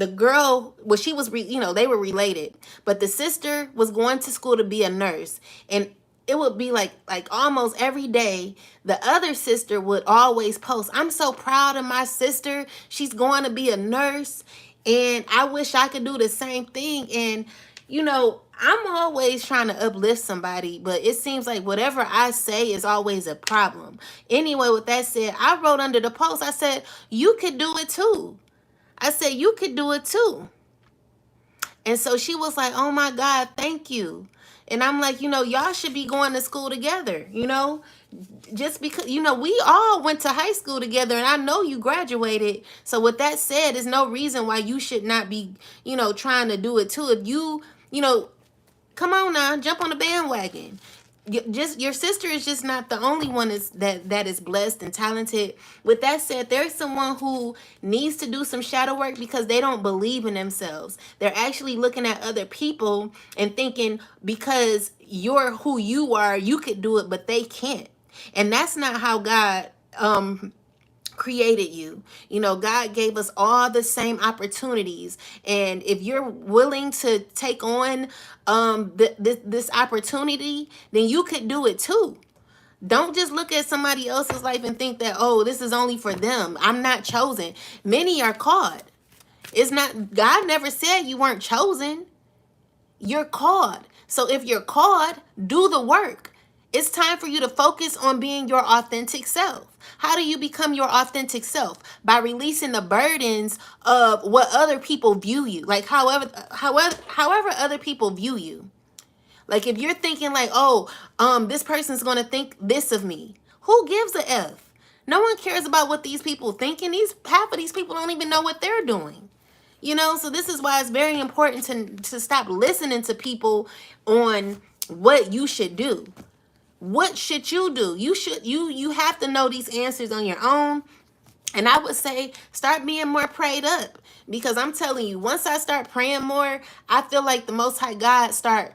girl, well, she was you know, they were related, but the sister was going to school to be a nurse, and it would be like almost every day the other sister would always post, I'm so proud of my sister, she's going to be a nurse, and I wish I could do the same thing. And you know, I'm always trying to uplift somebody, but it seems like whatever I say is always a problem. Anyway, with that said, I wrote under the post, I said, you could do it too. I said, you could do it too. And so she was like, oh my God, thank you. And I'm like, you know, y'all should be going to school together, you know, just because, you know, we all went to high school together, and I know you graduated. So with that said, there's no reason why you should not be, you know, trying to do it too. If you know, come on now, jump on the bandwagon. Just your sister is just not the only one that is blessed and talented. With that said, there's someone who needs to do some shadow work because they don't believe in themselves. They're actually looking at other people and thinking because you're who you are, you could do it, but they can't. And that's not how God created you. You know, God gave us all the same opportunities, and if you're willing to take on this opportunity, then you could do it too. Don't just look at somebody else's life and think that, oh, this is only for them, I'm not chosen. Many are called. It's not, God never said you weren't chosen. You're called. So if you're called, do the work. It's time for you to focus on being your authentic self. How do you become your authentic self? By releasing the burdens of what other people view you. Like however other people view you. Like if you're thinking like, oh, this person's going to think this of me. Who gives a F? No one cares about what these people think, and half of these people don't even know what they're doing. You know, so this is why it's very important to stop listening to people on what you should do. What should you do? You have to know these answers on your own. And I would say start being more prayed up, because I'm telling you, once I start praying more, I feel like the Most High God start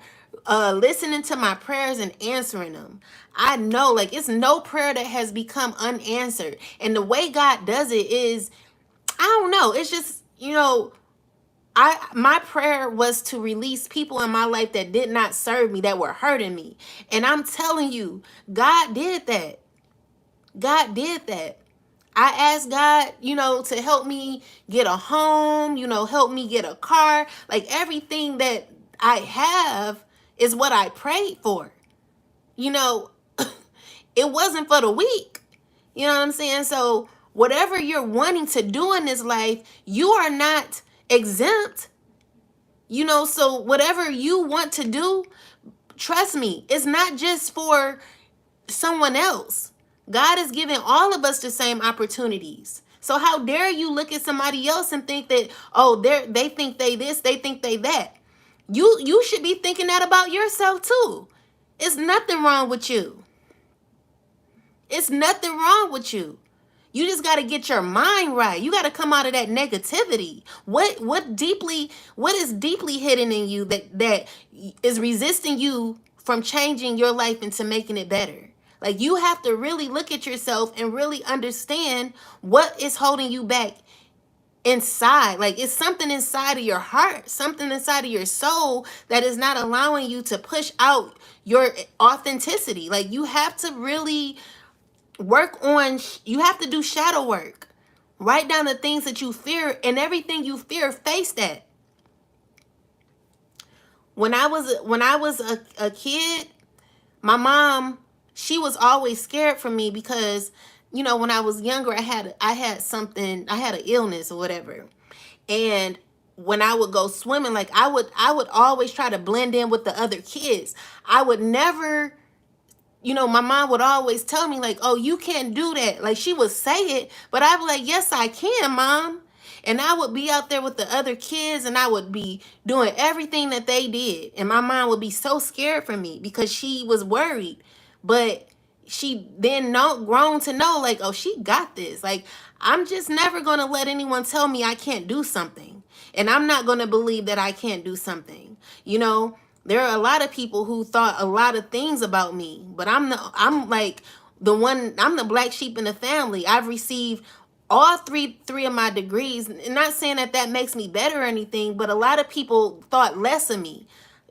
listening to my prayers and answering them. I know, like, it's no prayer that has become unanswered. And the way God does it is, I don't know, it's just, you know, my prayer was to release people in my life that did not serve me, that were hurting me. And I'm telling you, God did that. God did that. I asked God, you know, to help me get a home, you know, help me get a car. Like everything that I have is what I prayed for. You know, it wasn't for the weak. You know what I'm saying? So whatever you're wanting to do in this life, you are not exempt. You know, so whatever you want to do, trust me, it's not just for someone else. God is giving all of us the same opportunities. So how dare you look at somebody else and think that, oh, they think they this, they think they that. You should be thinking that about yourself too. It's nothing wrong with you. It's nothing wrong with you. You just got to get your mind right. You got to come out of that negativity. What is deeply hidden in you that is resisting you from changing your life into making it better? Like, you have to really look at yourself and really understand what is holding you back inside. Like, it's something inside of your heart, something inside of your soul that is not allowing you to push out your authenticity. Like, you have to really you have to do shadow work. Write down the things that you fear, and everything you fear, face that. When I was a kid, my mom, she was always scared for me because, when I was younger, I had something, I had an illness or whatever. And when I would go swimming, like, I would always try to blend in with the other kids. I would never, my mom would always tell me, like, oh, you can't do that. Like, she would say it, but I'd be like, yes, I can, Mom. And I would be out there with the other kids, and I would be doing everything that they did. And my mom would be so scared for me because she was worried. But she then grown to know, like, oh, she got this. Like, I'm just never going to let anyone tell me I can't do something. And I'm not going to believe that I can't do something. There are a lot of people who thought a lot of things about me, but I'm the black sheep in the family. I've received all three of my degrees. And not saying that makes me better or anything, but a lot of people thought less of me.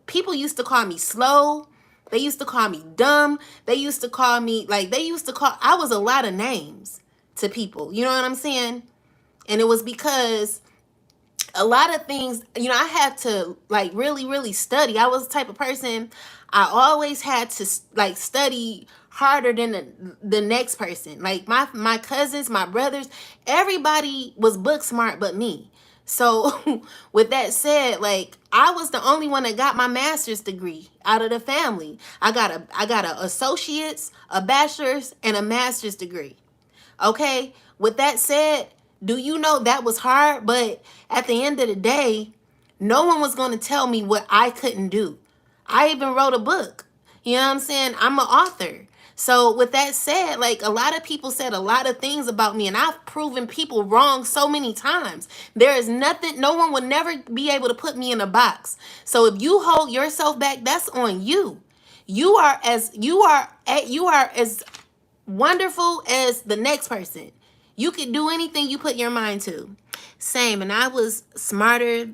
People used to call me slow. They used to call me dumb. They used to call me, I was a lot of names to people. You know what I'm saying? And it was because a lot of things, I had to, like, really, really study. I was the type of person, I always had to, like, study harder than the next person. Like, my cousins, my brothers, everybody was book smart but me. So with that said, like, I was the only one that got my master's degree out of the family. I got a associate's, a bachelor's, and a master's degree. Okay? With that said, do you know that was hard? But at the end of the day, no one was going to tell me what I couldn't do. I even wrote a book. You know what I'm saying? I'm an author. So with that said, like, a lot of people said a lot of things about me, and I've proven people wrong so many times. There is nothing, no one will never be able to put me in a box. So if you hold yourself back, that's on you. You are as wonderful as the next person. You can do anything you put your mind to. Same, and I was smarter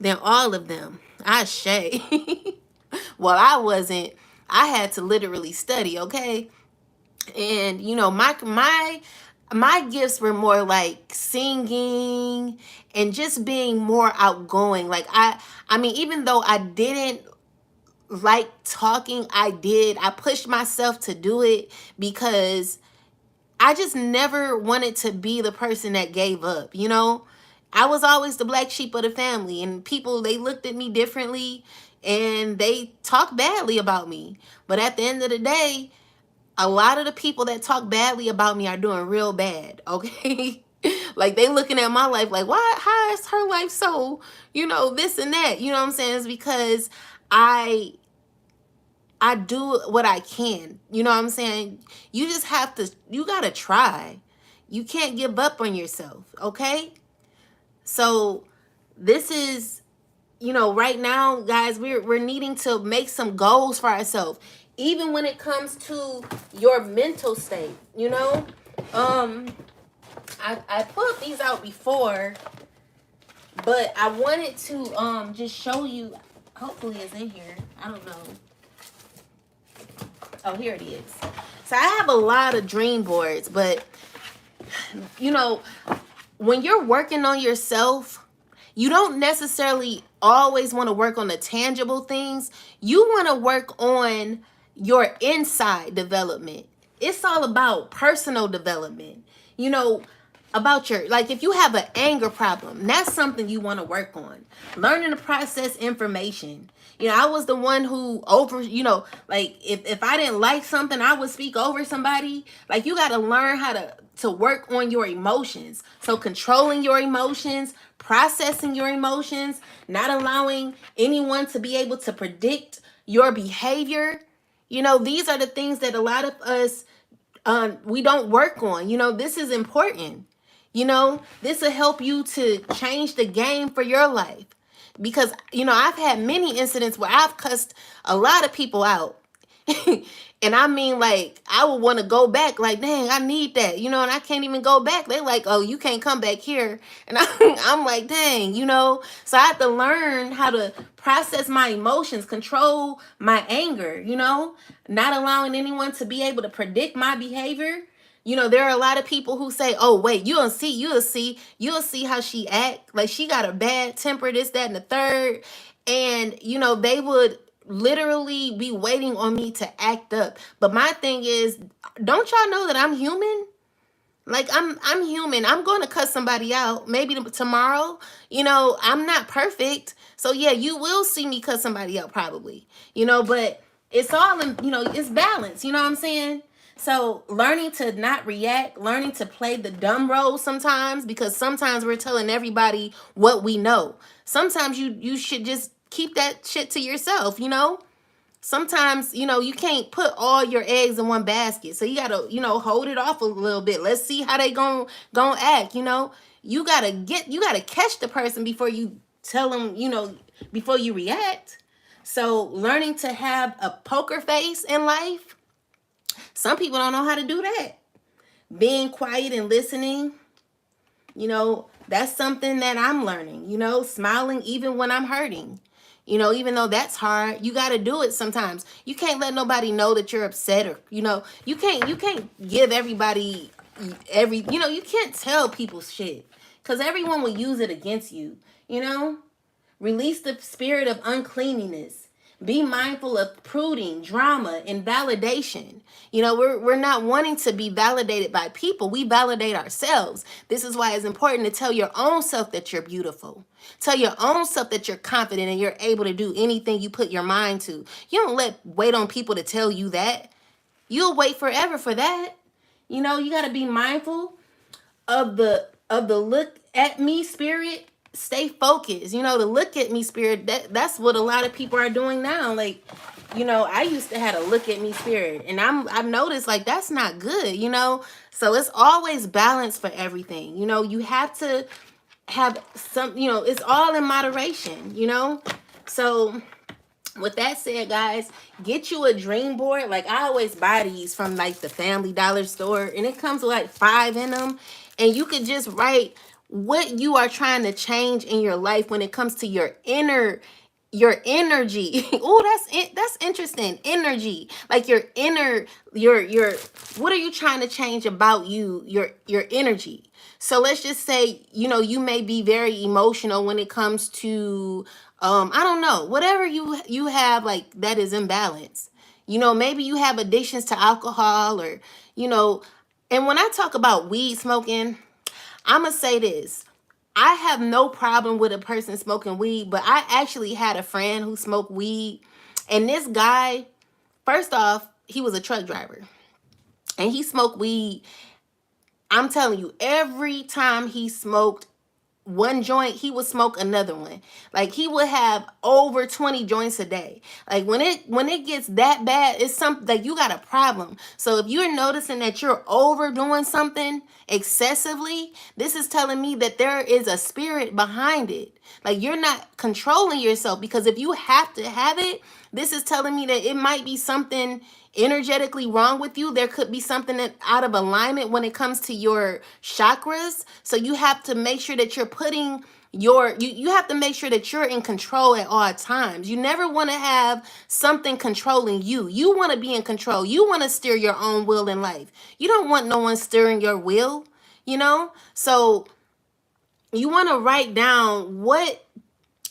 than all of them. I shay. Well, I wasn't. I had to literally study, okay? And my gifts were more like singing and just being more outgoing. Like, I mean, even though I didn't like talking, I pushed myself to do it because I just never wanted to be the person that gave up, I was always the black sheep of the family, and people, they looked at me differently and they talked badly about me. But at the end of the day, a lot of the people that talk badly about me are doing real bad, okay? Like, they looking at my life like, why, how is her life so, this and that? You know what I'm saying? It's because I do what I can. You know what I'm saying? You just have to, you got to try. You can't give up on yourself, okay? So this is, right now, guys, we're needing to make some goals for ourselves. Even when it comes to your mental state, I pulled these out before, but I wanted to just show you, hopefully it's in here. I don't know. Oh, here it is. So I have a lot of dream boards, but when you're working on yourself, you don't necessarily always want to work on the tangible things. You want to work on your inside development. It's all about personal development. About like, if you have an anger problem, that's something you want to work on. Learning to process information. I was the one who like, if I didn't like something, I would speak over somebody. Like, you got to learn how to work on your emotions. So controlling your emotions, processing your emotions, not allowing anyone to be able to predict your behavior. You know, these are the things that a lot of us we don't work on. You know, this is important. You know, this will help you to change the game for your life. Because, you know, I've had many incidents where I've cussed a lot of people out. And I mean, like, I would want to go back, like, dang, I need that, you know, and I can't even go back. They're like, oh, you can't come back here. And I'm like, dang, you know, so I have to learn how to process my emotions, control my anger, you know, not allowing anyone to be able to predict my behavior. You know, there are a lot of people who say, oh, wait, you'll see how she act. Like, she got a bad temper, this, that, and the third. And, you know, they would literally be waiting on me to act up. But my thing is, don't y'all know that I'm human? Like, I'm human. I'm going to cuss somebody out maybe tomorrow. You know, I'm not perfect. So yeah, you will see me cuss somebody out probably. You know, but it's all in, you know, it's balance. You know what I'm saying? So learning to not react, learning to play the dumb role sometimes, because sometimes we're telling everybody what we know. Sometimes you should just keep that shit to yourself, you know? Sometimes, you know, you can't put all your eggs in one basket. So you gotta, you know, hold it off a little bit. Let's see how they gon' act, you know. You gotta catch the person before you tell them, you know, before you react. So learning to have a poker face in life, some people don't know how to do that. Being quiet and listening, you know, that's something that I'm learning, you know, smiling even when I'm hurting. You know, even though that's hard, you got to do it sometimes. You can't let nobody know that you're upset, or, you know, you can't give everybody you know, you can't tell people shit, because everyone will use it against you, you know? Release the spirit of uncleanliness. Be mindful of pruning, drama, and validation. You know, we're not wanting to be validated by people. We validate ourselves. This is why it's important to tell your own self that you're beautiful. Tell your own self that you're confident and you're able to do anything you put your mind to. You don't wait on people to tell you that. You'll wait forever for that. You know, you got to be mindful of the look at me spirit. Stay focused. You know, the look at me spirit, that's what a lot of people are doing now. Like, you know, I used to have a look at me spirit, and I've noticed, like, that's not good, you know. So it's always balance for everything. You know, you have to have some, you know, it's all in moderation, you know. So with that said, guys, get you a dream board. Like, I always buy these from, like, the Family Dollar store, and it comes with like 5 in them, and you could just write what you are trying to change in your life when it comes to your energy. Oh, that's interesting. Energy, like your inner, your what are you trying to change about your energy? So let's just say, you know, you may be very emotional when it comes to I don't know, whatever you have, like, that is imbalance. You know, maybe you have addictions to alcohol, or, you know, and when I talk about weed smoking, I'm going to say this. I have no problem with a person smoking weed, but I actually had a friend who smoked weed. And this guy, first off, he was a truck driver. And he smoked weed. I'm telling you, every time he smoked one joint, he would smoke another one. Like, he would have over 20 joints a day. Like, when it gets that bad, it's something like you got a problem. So if you're noticing that you're overdoing something excessively, this is telling me that there is a spirit behind it. Like, you're not controlling yourself, because if you have to have it, this is telling me that it might be something energetically wrong with you. There could be something that out of alignment when it comes to your chakras. So you have to make sure that you're putting you have to make sure that you're in control at all times. You never want to have something controlling you. You want to be in control. You want to steer your own will in life. You don't want no one steering your will, you know? So you want to write down what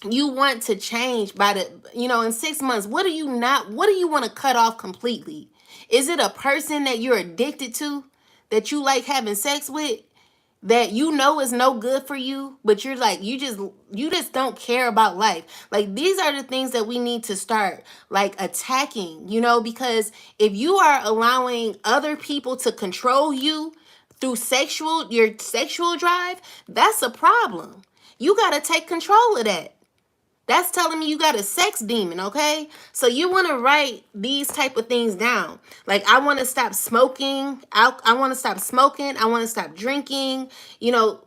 you want to change by the, you know, in 6 months. What do you want to cut off completely? Is it a person that you're addicted to, that you like having sex with, that you know is no good for you, but you're like, you just don't care about life? Like, these are the things that we need to start, like, attacking, you know, because if you are allowing other people to control you through your sexual drive, that's a problem. You got to take control of that. That's telling me you got a sex demon, okay? So you want to write these type of things down. Like, I want to stop smoking. I want to stop smoking. I want to stop drinking. You know,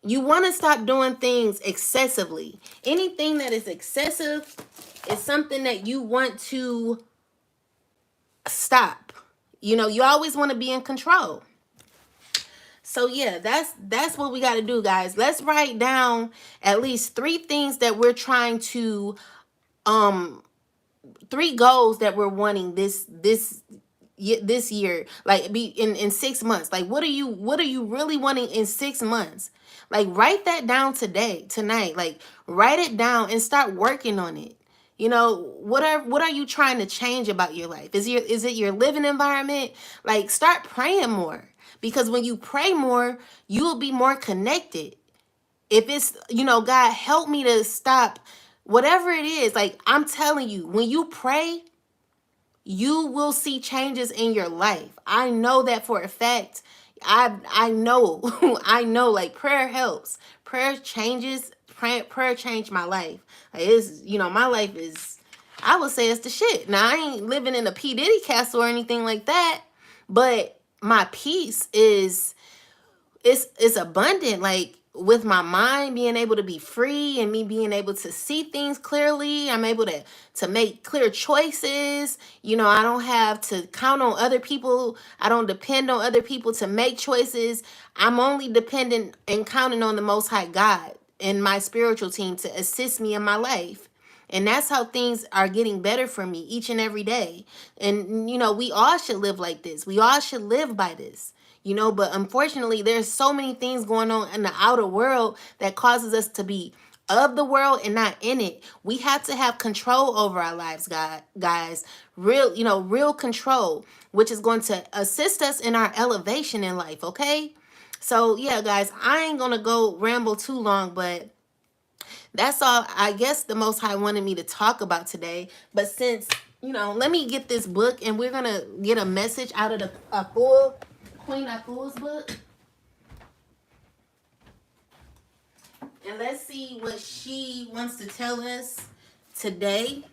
you want to stop doing things excessively. Anything that is excessive is something that you want to stop. You know, you always want to be in control. So yeah, that's what we got to do, guys. Let's write down at least 3 things that we're trying to 3 goals that we're wanting this year, like be in 6 months. Like, what are you really wanting in 6 months? Like, write that down tonight. Like, write it down and start working on it. You know, what are you trying to change about your life? Is it your living environment? Like, start praying more, because when you pray more, you will be more connected. If it's, you know, God, help me to stop whatever it is. Like, I'm telling you, when you pray, you will see changes in your life. I know that for a fact. I know. I know, like, prayer helps. Prayer changed my life. Like, it's, you know, my life is, I would say, it's the shit. Now, I ain't living in a P. Diddy castle or anything like that, but my peace is, it's abundant. Like, with my mind being able to be free and me being able to see things clearly, I'm able to make clear choices. You know, I don't have to count on other people. I don't depend on other people to make choices. I'm only dependent and counting on the Most High God and my spiritual team to assist me in my life. And that's how things are getting better for me each and every day. And, you know, we all should live like this. We all should live by this. You know, but unfortunately, there's so many things going on in the outer world that causes us to be of the world and not in it. We have to have control over our lives, guys. Real, you know, real control, which is going to assist us in our elevation in life, okay? So, yeah, guys, I ain't going to go ramble too long, but that's all I guess the Most High wanted me to talk about today. But since, you know, let me get this book, and we're going to get a message out of the full Queen Afua's book. And let's see what she wants to tell us tonight.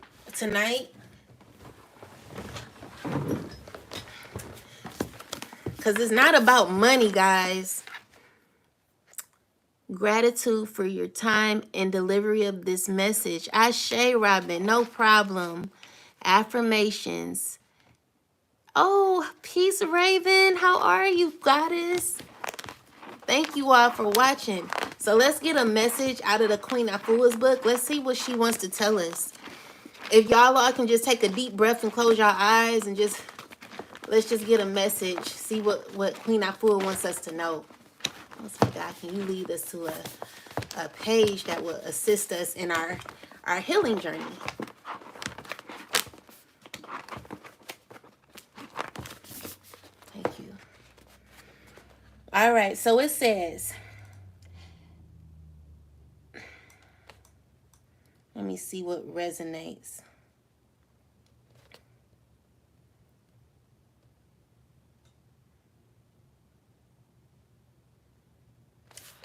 Because it's not about money, guys. Gratitude for your time and delivery of this message. Ashe, Robin, no problem. Affirmations. Oh, peace, Raven. How are you, goddess? Thank you all for watching. So let's get a message out of the Queen Afua's book. Let's see what she wants to tell us. If y'all all can just take a deep breath and close your eyes and just, let's just get a message. See what Queen Afua wants us to know. Oh my God, can you lead us to a page that will assist us in our healing journey? Thank you. All right, so it says, let me see what resonates.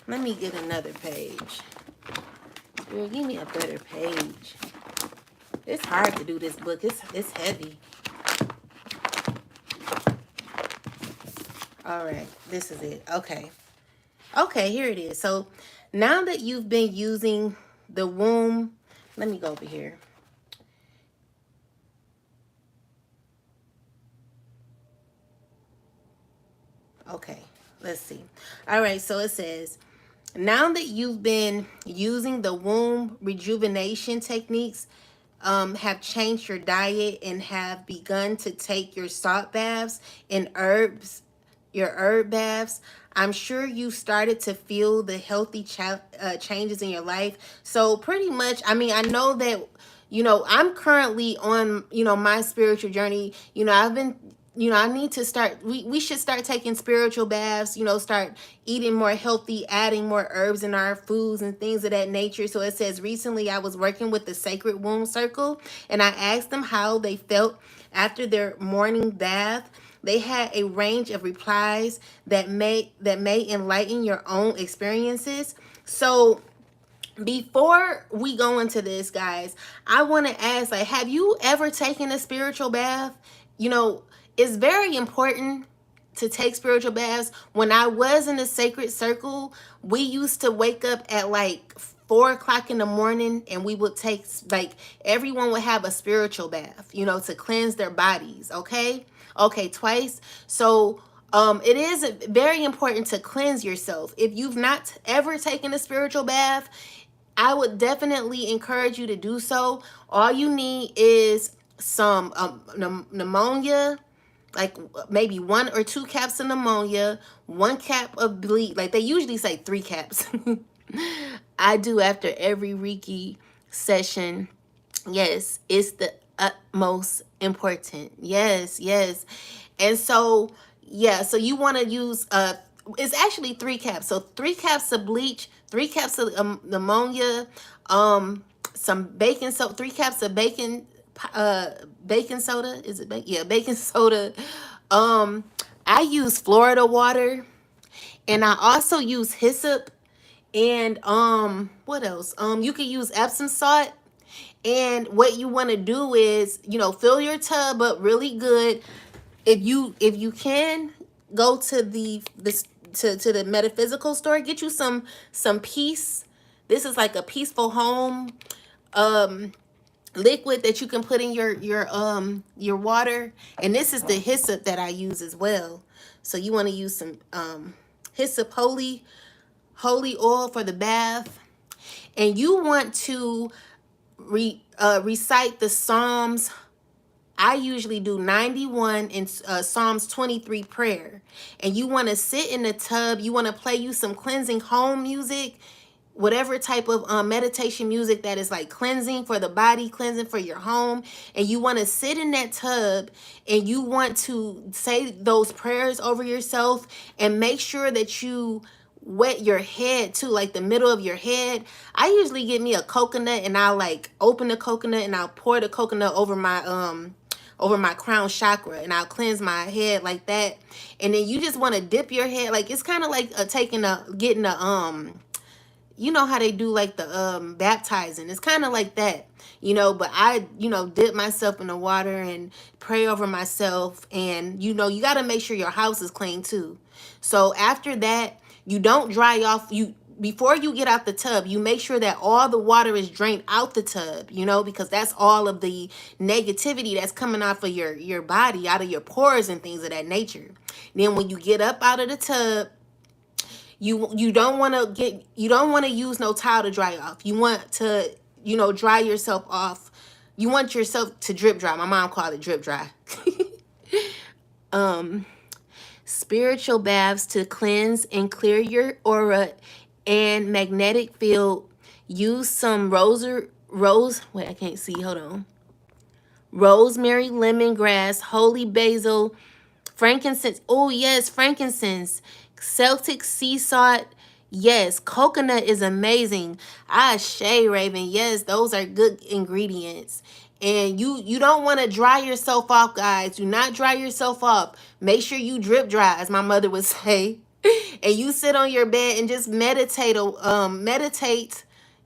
Let me get another page. Girl, give me a better page. It's hard to do this book. It's heavy. All right, this is it. Okay. Okay, here it is. So now that you've been using the womb, let me go over here. Okay, let's see. All right, so it says, now that you've been using the womb rejuvenation techniques, have changed your diet and have begun to take your salt baths and your herb baths, I'm sure you started to feel the healthy changes in your life. So pretty much, I mean, I know that, you know, I'm currently on, you know, my spiritual journey. You know, I've been, you know, I need to start, we should start taking spiritual baths, you know, start eating more healthy, adding more herbs in our foods and things of that nature. So it says, recently I was working with the Sacred Womb Circle, and I asked them how they felt after their morning bath. They had a range of replies that may enlighten your own experiences. So Before we go into this, guys, I want to ask, like, have you ever taken a spiritual bath? You know, it's very important to take spiritual baths. When I was in the sacred circle, we used to wake up at like 4 o'clock in the morning, and we would take, like, everyone would have a spiritual bath, you know, to cleanse their bodies. Okay, twice. So it is very important to cleanse yourself. If you've not ever taken a spiritual bath, I would definitely encourage you to do so. All you need is some pneumonia, like maybe 1 or 2 caps of pneumonia, 1 cap of bleach. Like they usually say 3 caps. I do after every Reiki session. Yes, it's the utmost important. Yes, yes. And so, yeah, so you want to use it's actually 3 caps. So 3 caps of bleach, 3 caps of pneumonia, some baking soda, 3 caps of baking soda. Is it yeah, baking soda. I use Florida water, and I also use hyssop, and what else? You can use Epsom salt. And what you want to do is, you know, fill your tub up really good. If you can, go to the metaphysical store, get you some peace. This is like a peaceful home liquid that you can put in your water. And this is the hyssop that I use as well. So you want to use some hyssop holy oil for the bath. And you want to recite the Psalms. I usually do 91 and Psalms 23 prayer. And you want to sit in the tub. You want to play you some cleansing home music, whatever type of meditation music that is like cleansing for the body, cleansing for your home. And you want to sit in that tub, and you want to say those prayers over yourself, and make sure that you wet your head too, like the middle of your head. I usually get me a coconut, and I'll like open the coconut, and I'll pour the coconut over my crown chakra, and I'll cleanse my head like that. And then you just want to dip your head, like it's kind of like getting a you know how they do like the baptizing. It's kind of like that, you know. But I, you know, dip myself in the water and pray over myself. And you know, you got to make sure your house is clean too. So after that, you don't dry off. Before you get out the tub, you make sure that all the water is drained out the tub, you know, because that's all of the negativity that's coming off of your body, out of your pores and things of that nature. Then when you get up out of the tub, you don't want to use no towel to dry off. You want to, you know, dry yourself off. You want yourself to drip dry. My mom called it drip dry. Spiritual baths to cleanse and clear your aura and magnetic field. Use some wait, I can't see. Hold on. Rosemary, lemongrass, holy basil, frankincense. Oh, yes, frankincense. Celtic sea salt. Yes, coconut is amazing. Shay Raven. Yes, those are good ingredients. And you don't want to dry yourself off, guys. Do not dry yourself off. Make sure you drip dry, as my mother would say. And you sit on your bed and just meditate. Meditate.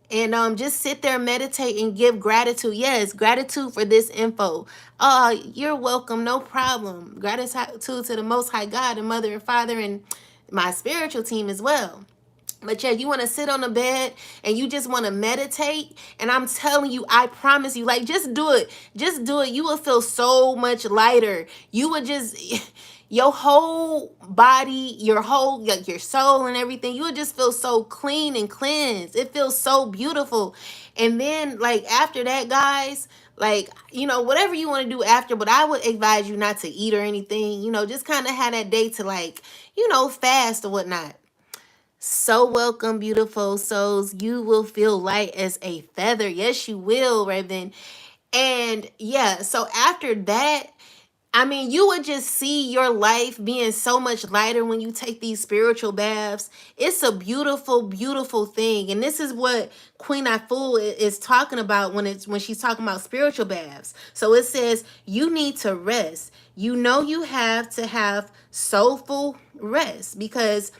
And just sit there, meditate, and give gratitude. Yes, gratitude for this info. Oh, you're welcome. No problem. Gratitude to the Most High God and Mother and Father and my spiritual team as well. But yeah, you want to sit on the bed and you just want to meditate. And I'm telling you, I promise you, like, just do it. Just do it. You will feel so much lighter. You would just, your whole body, your whole, like your soul and everything, you would just feel so clean and cleansed. It feels so beautiful. And then, like, after that, guys, like, you know, whatever you want to do after, but I would advise you not to eat or anything, you know, just kind of have that day to, like, you know, fast or whatnot. So welcome, beautiful souls. You will feel light as a feather. Yes, you will, Raven. And yeah, so after that, I mean, you would just see your life being so much lighter when you take these spiritual baths. It's a beautiful, beautiful thing. And this is what Queen Aful is talking about when she's talking about spiritual baths. So it says, you need to rest. You know, you have to have soulful rest because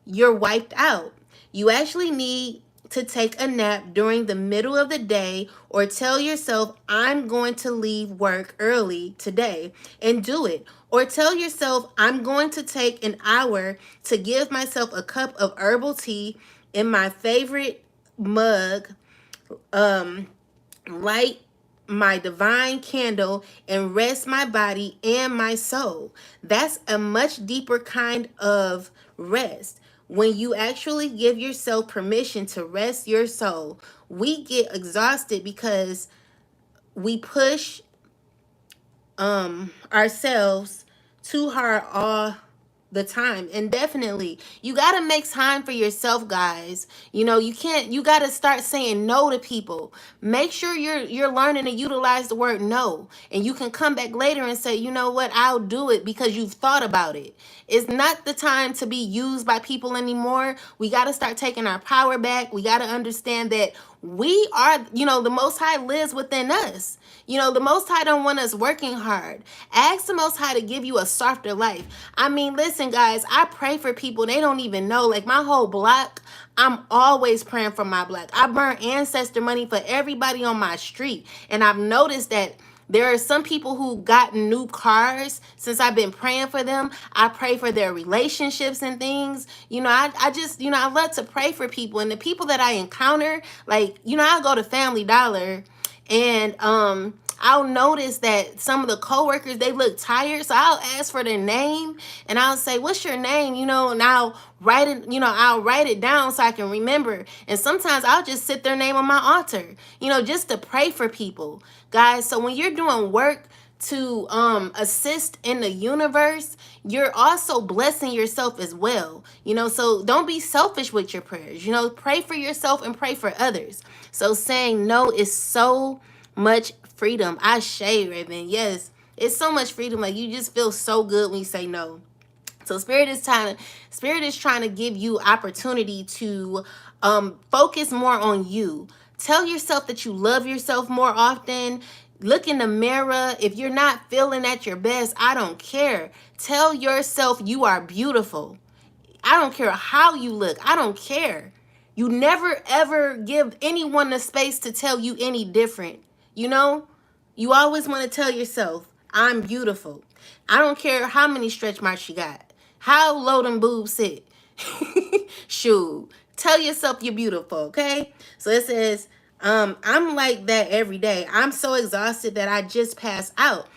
you're wiped out. You actually need to take a nap during the middle of the day, or tell yourself, I'm going to leave work early today, and do it. Or tell yourself, I'm going to take an hour to give myself a cup of herbal tea in my favorite mug, light my divine candle, and rest my body and my soul. That's a much deeper kind of rest. When you actually give yourself permission to rest your soul, we get exhausted because we push ourselves too hard all the time. And definitely, you got to make time for yourself, guys. You got to start saying no to people. Make sure you're learning to utilize the word no, and you can come back later and say, you know what, I'll do it, because you've thought about it. It's not the time to be used by people anymore. We got to start taking our power back. We got to understand that we are, the Most High lives within us. The Most High don't want us working hard. Ask the Most High to give you a softer life. I mean, listen, guys, I pray for people. They don't even know. Like, my whole block, I'm always praying for my block. I burn ancestor money for everybody on my street. And I've noticed that there are some people who got new cars since I've been praying for them. I pray for their relationships and things. I just, I love to pray for people. And the people that I encounter, like, I'll go to Family Dollar, and I'll notice that some of the coworkers, they look tired. So I'll ask for their name, and I'll say, what's your name? And I'll write it down so I can remember. And sometimes I'll just sit their name on my altar, just to pray for people, guys. So when you're doing work to assist in the universe, you're also blessing yourself as well. So don't be selfish with your prayers. Pray for yourself and pray for others. So saying no is so much freedom. I shade, Raven. Yes, it's so much freedom. Like, you just feel so good when you say no. So Spirit is trying to give you opportunity to focus more on you. Tell yourself that you love yourself more often. Look in the mirror. If you're not feeling at your best, I don't care. Tell yourself you are beautiful. I don't care how you look. I don't care. You never, ever give anyone the space to tell you any different. You always want to tell yourself, I'm beautiful. I don't care how many stretch marks you got, how low them boobs sit. Shoot. Tell yourself you're beautiful, okay? So it says, I'm like that every day. I'm so exhausted that I just pass out.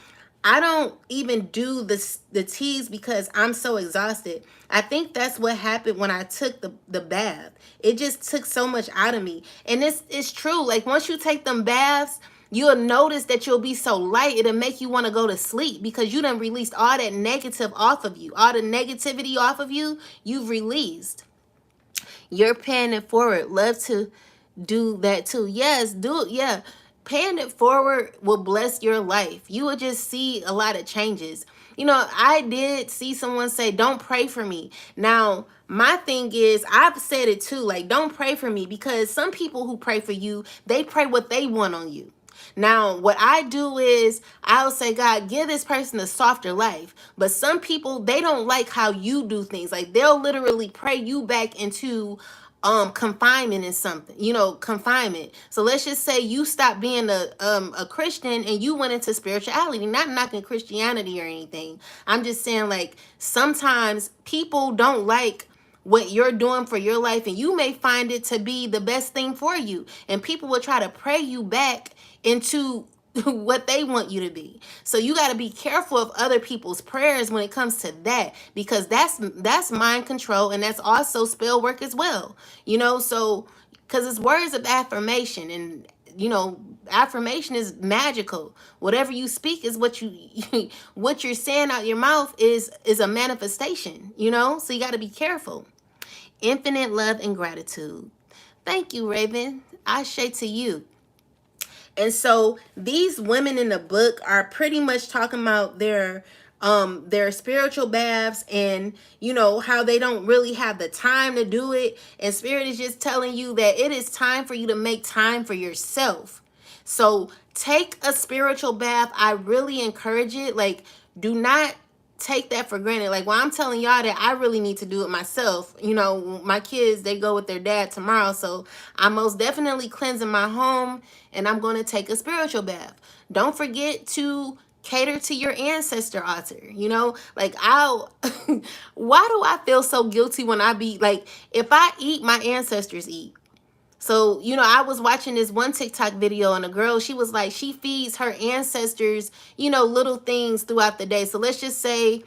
I don't even do the teas because I'm so exhausted. I think that's what happened when I took the bath. It just took so much out of me. And it's true. Like, once you take them baths, you'll notice that you'll be so light. It'll make you want to go to sleep because you done released all that negative off of you. All the negativity off of you, you've released. You're paying it forward. Love to do that too. Yes, do it. Yeah. Paying it forward will bless your life. You will just see a lot of changes. I did see someone say, don't pray for me. Now, my thing is, I've said it too, like, don't pray for me, because some people who pray for you, they pray what they want on you. Now, what I do is I'll say, God, give this person a softer life. But some people, they don't like how you do things. Like, they'll literally pray you back into confinement and something, confinement. So let's just say you stopped being a Christian and you went into spirituality. Not knocking Christianity or anything. I'm just saying, like, sometimes people don't like what you're doing for your life, and you may find it to be the best thing for you, and people will try to pray you back into what they want you to be. So you got to be careful of other people's prayers when it comes to that, because that's mind control, and that's also spell work as well. So because it's words of affirmation, and affirmation is magical. Whatever you speak is what what you're saying out your mouth is a manifestation. So you got to be careful. Infinite love and gratitude. Thank you, Raven. I say to you. And so these women in the book are pretty much talking about their spiritual baths, and how they don't really have the time to do it. And Spirit is just telling you that it is time for you to make time for yourself. So take a spiritual bath. I really encourage it. Like, do not take that for granted. Like, well, I'm telling y'all that I really need to do it myself. You know, my kids, they go with their dad tomorrow, so I'm most definitely cleansing my home, and I'm going to take a spiritual bath. Don't forget to cater to your ancestor altar. You know, like, I'll why do I feel so guilty when I be like, if I eat, my ancestors eat. So, you know, I was watching this one TikTok video, and a girl, she was like, she feeds her ancestors, you know, little things throughout the day. So let's just say,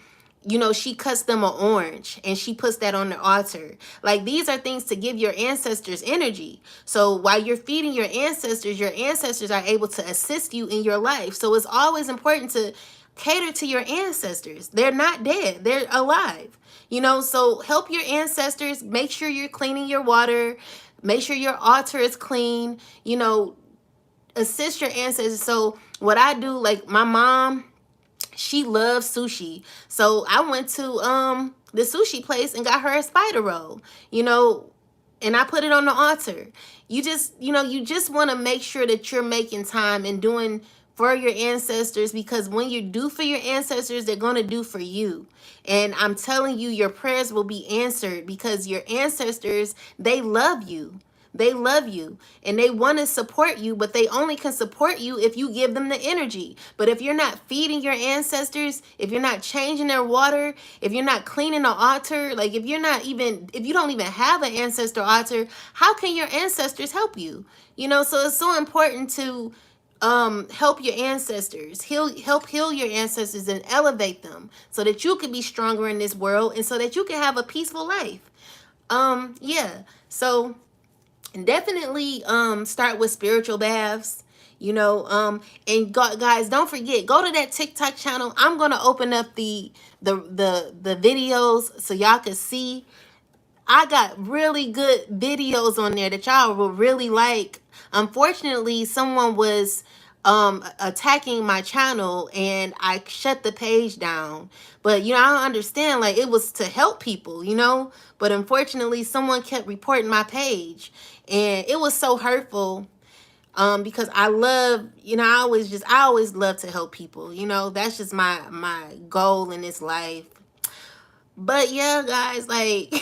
you know, she cuts them an orange and she puts that on the altar. Like, these are things to give your ancestors energy. So while you're feeding your ancestors are able to assist you in your life. So it's always important to cater to your ancestors. They're not dead, they're alive. You know, so help your ancestors. Make sure you're cleaning your water. Make sure your altar is clean. You know, assist your ancestors. So what I do, like, my mom, she loves sushi. So I went to the sushi place and got her a spider roll, you know, and I put it on the altar. You just, you know, you just want to make sure that you're making time and doing for your ancestors, because when you do for your ancestors, they're going to do for you. And I'm telling you, your prayers will be answered, because your ancestors, they love you. They love you and they want to support you, but they only can support you if you give them the energy. But if you're not feeding your ancestors, if you're not changing their water, if you're not cleaning the altar, like, if you don't even have an ancestor altar, how can your ancestors help you? You know, so it's so important to help your ancestors, help heal your ancestors and elevate them so that you can be stronger in this world and so that you can have a peaceful life. Yeah. So definitely start with spiritual baths, you know. And guys, don't forget, go to that TikTok channel. I'm gonna open up the videos so y'all can see. I got really good videos on there that y'all will really like. Unfortunately, someone was attacking my channel and I shut the page down. But, you know, I don't understand. Like, it was to help people, you know. But unfortunately, someone kept reporting my page. And it was so hurtful, because I love, you know, I always love to help people. You know, that's just my goal in this life. But yeah, guys, like,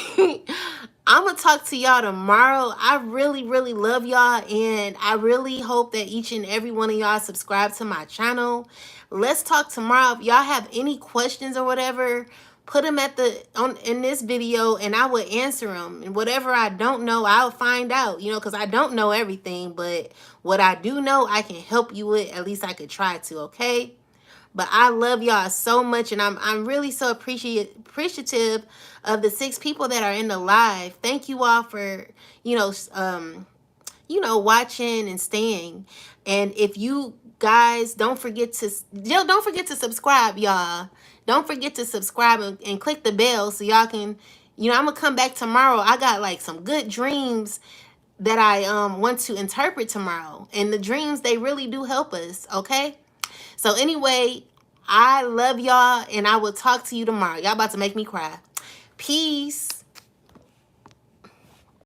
I'm gonna talk to y'all tomorrow. I really, really love y'all, and I really hope that each and every one of y'all subscribe to my channel. Let's talk tomorrow. If y'all have any questions or whatever, put them in this video, and I will answer them. And whatever I don't know, I'll find out, you know, because I don't know everything, but what I do know, I can help you with. At least I could try to, okay? But I love y'all so much, and I'm really so appreciative of the 6 people that are in the live. Thank you all for, you know, watching and staying. And if you guys don't forget to subscribe, y'all. Don't forget to subscribe and click the bell so y'all can, you know, I'm gonna come back tomorrow. I got like some good dreams that I want to interpret tomorrow, and the dreams, they really do help us, okay? So anyway, I love y'all, and I will talk to you tomorrow. Y'all about to make me cry. Peace.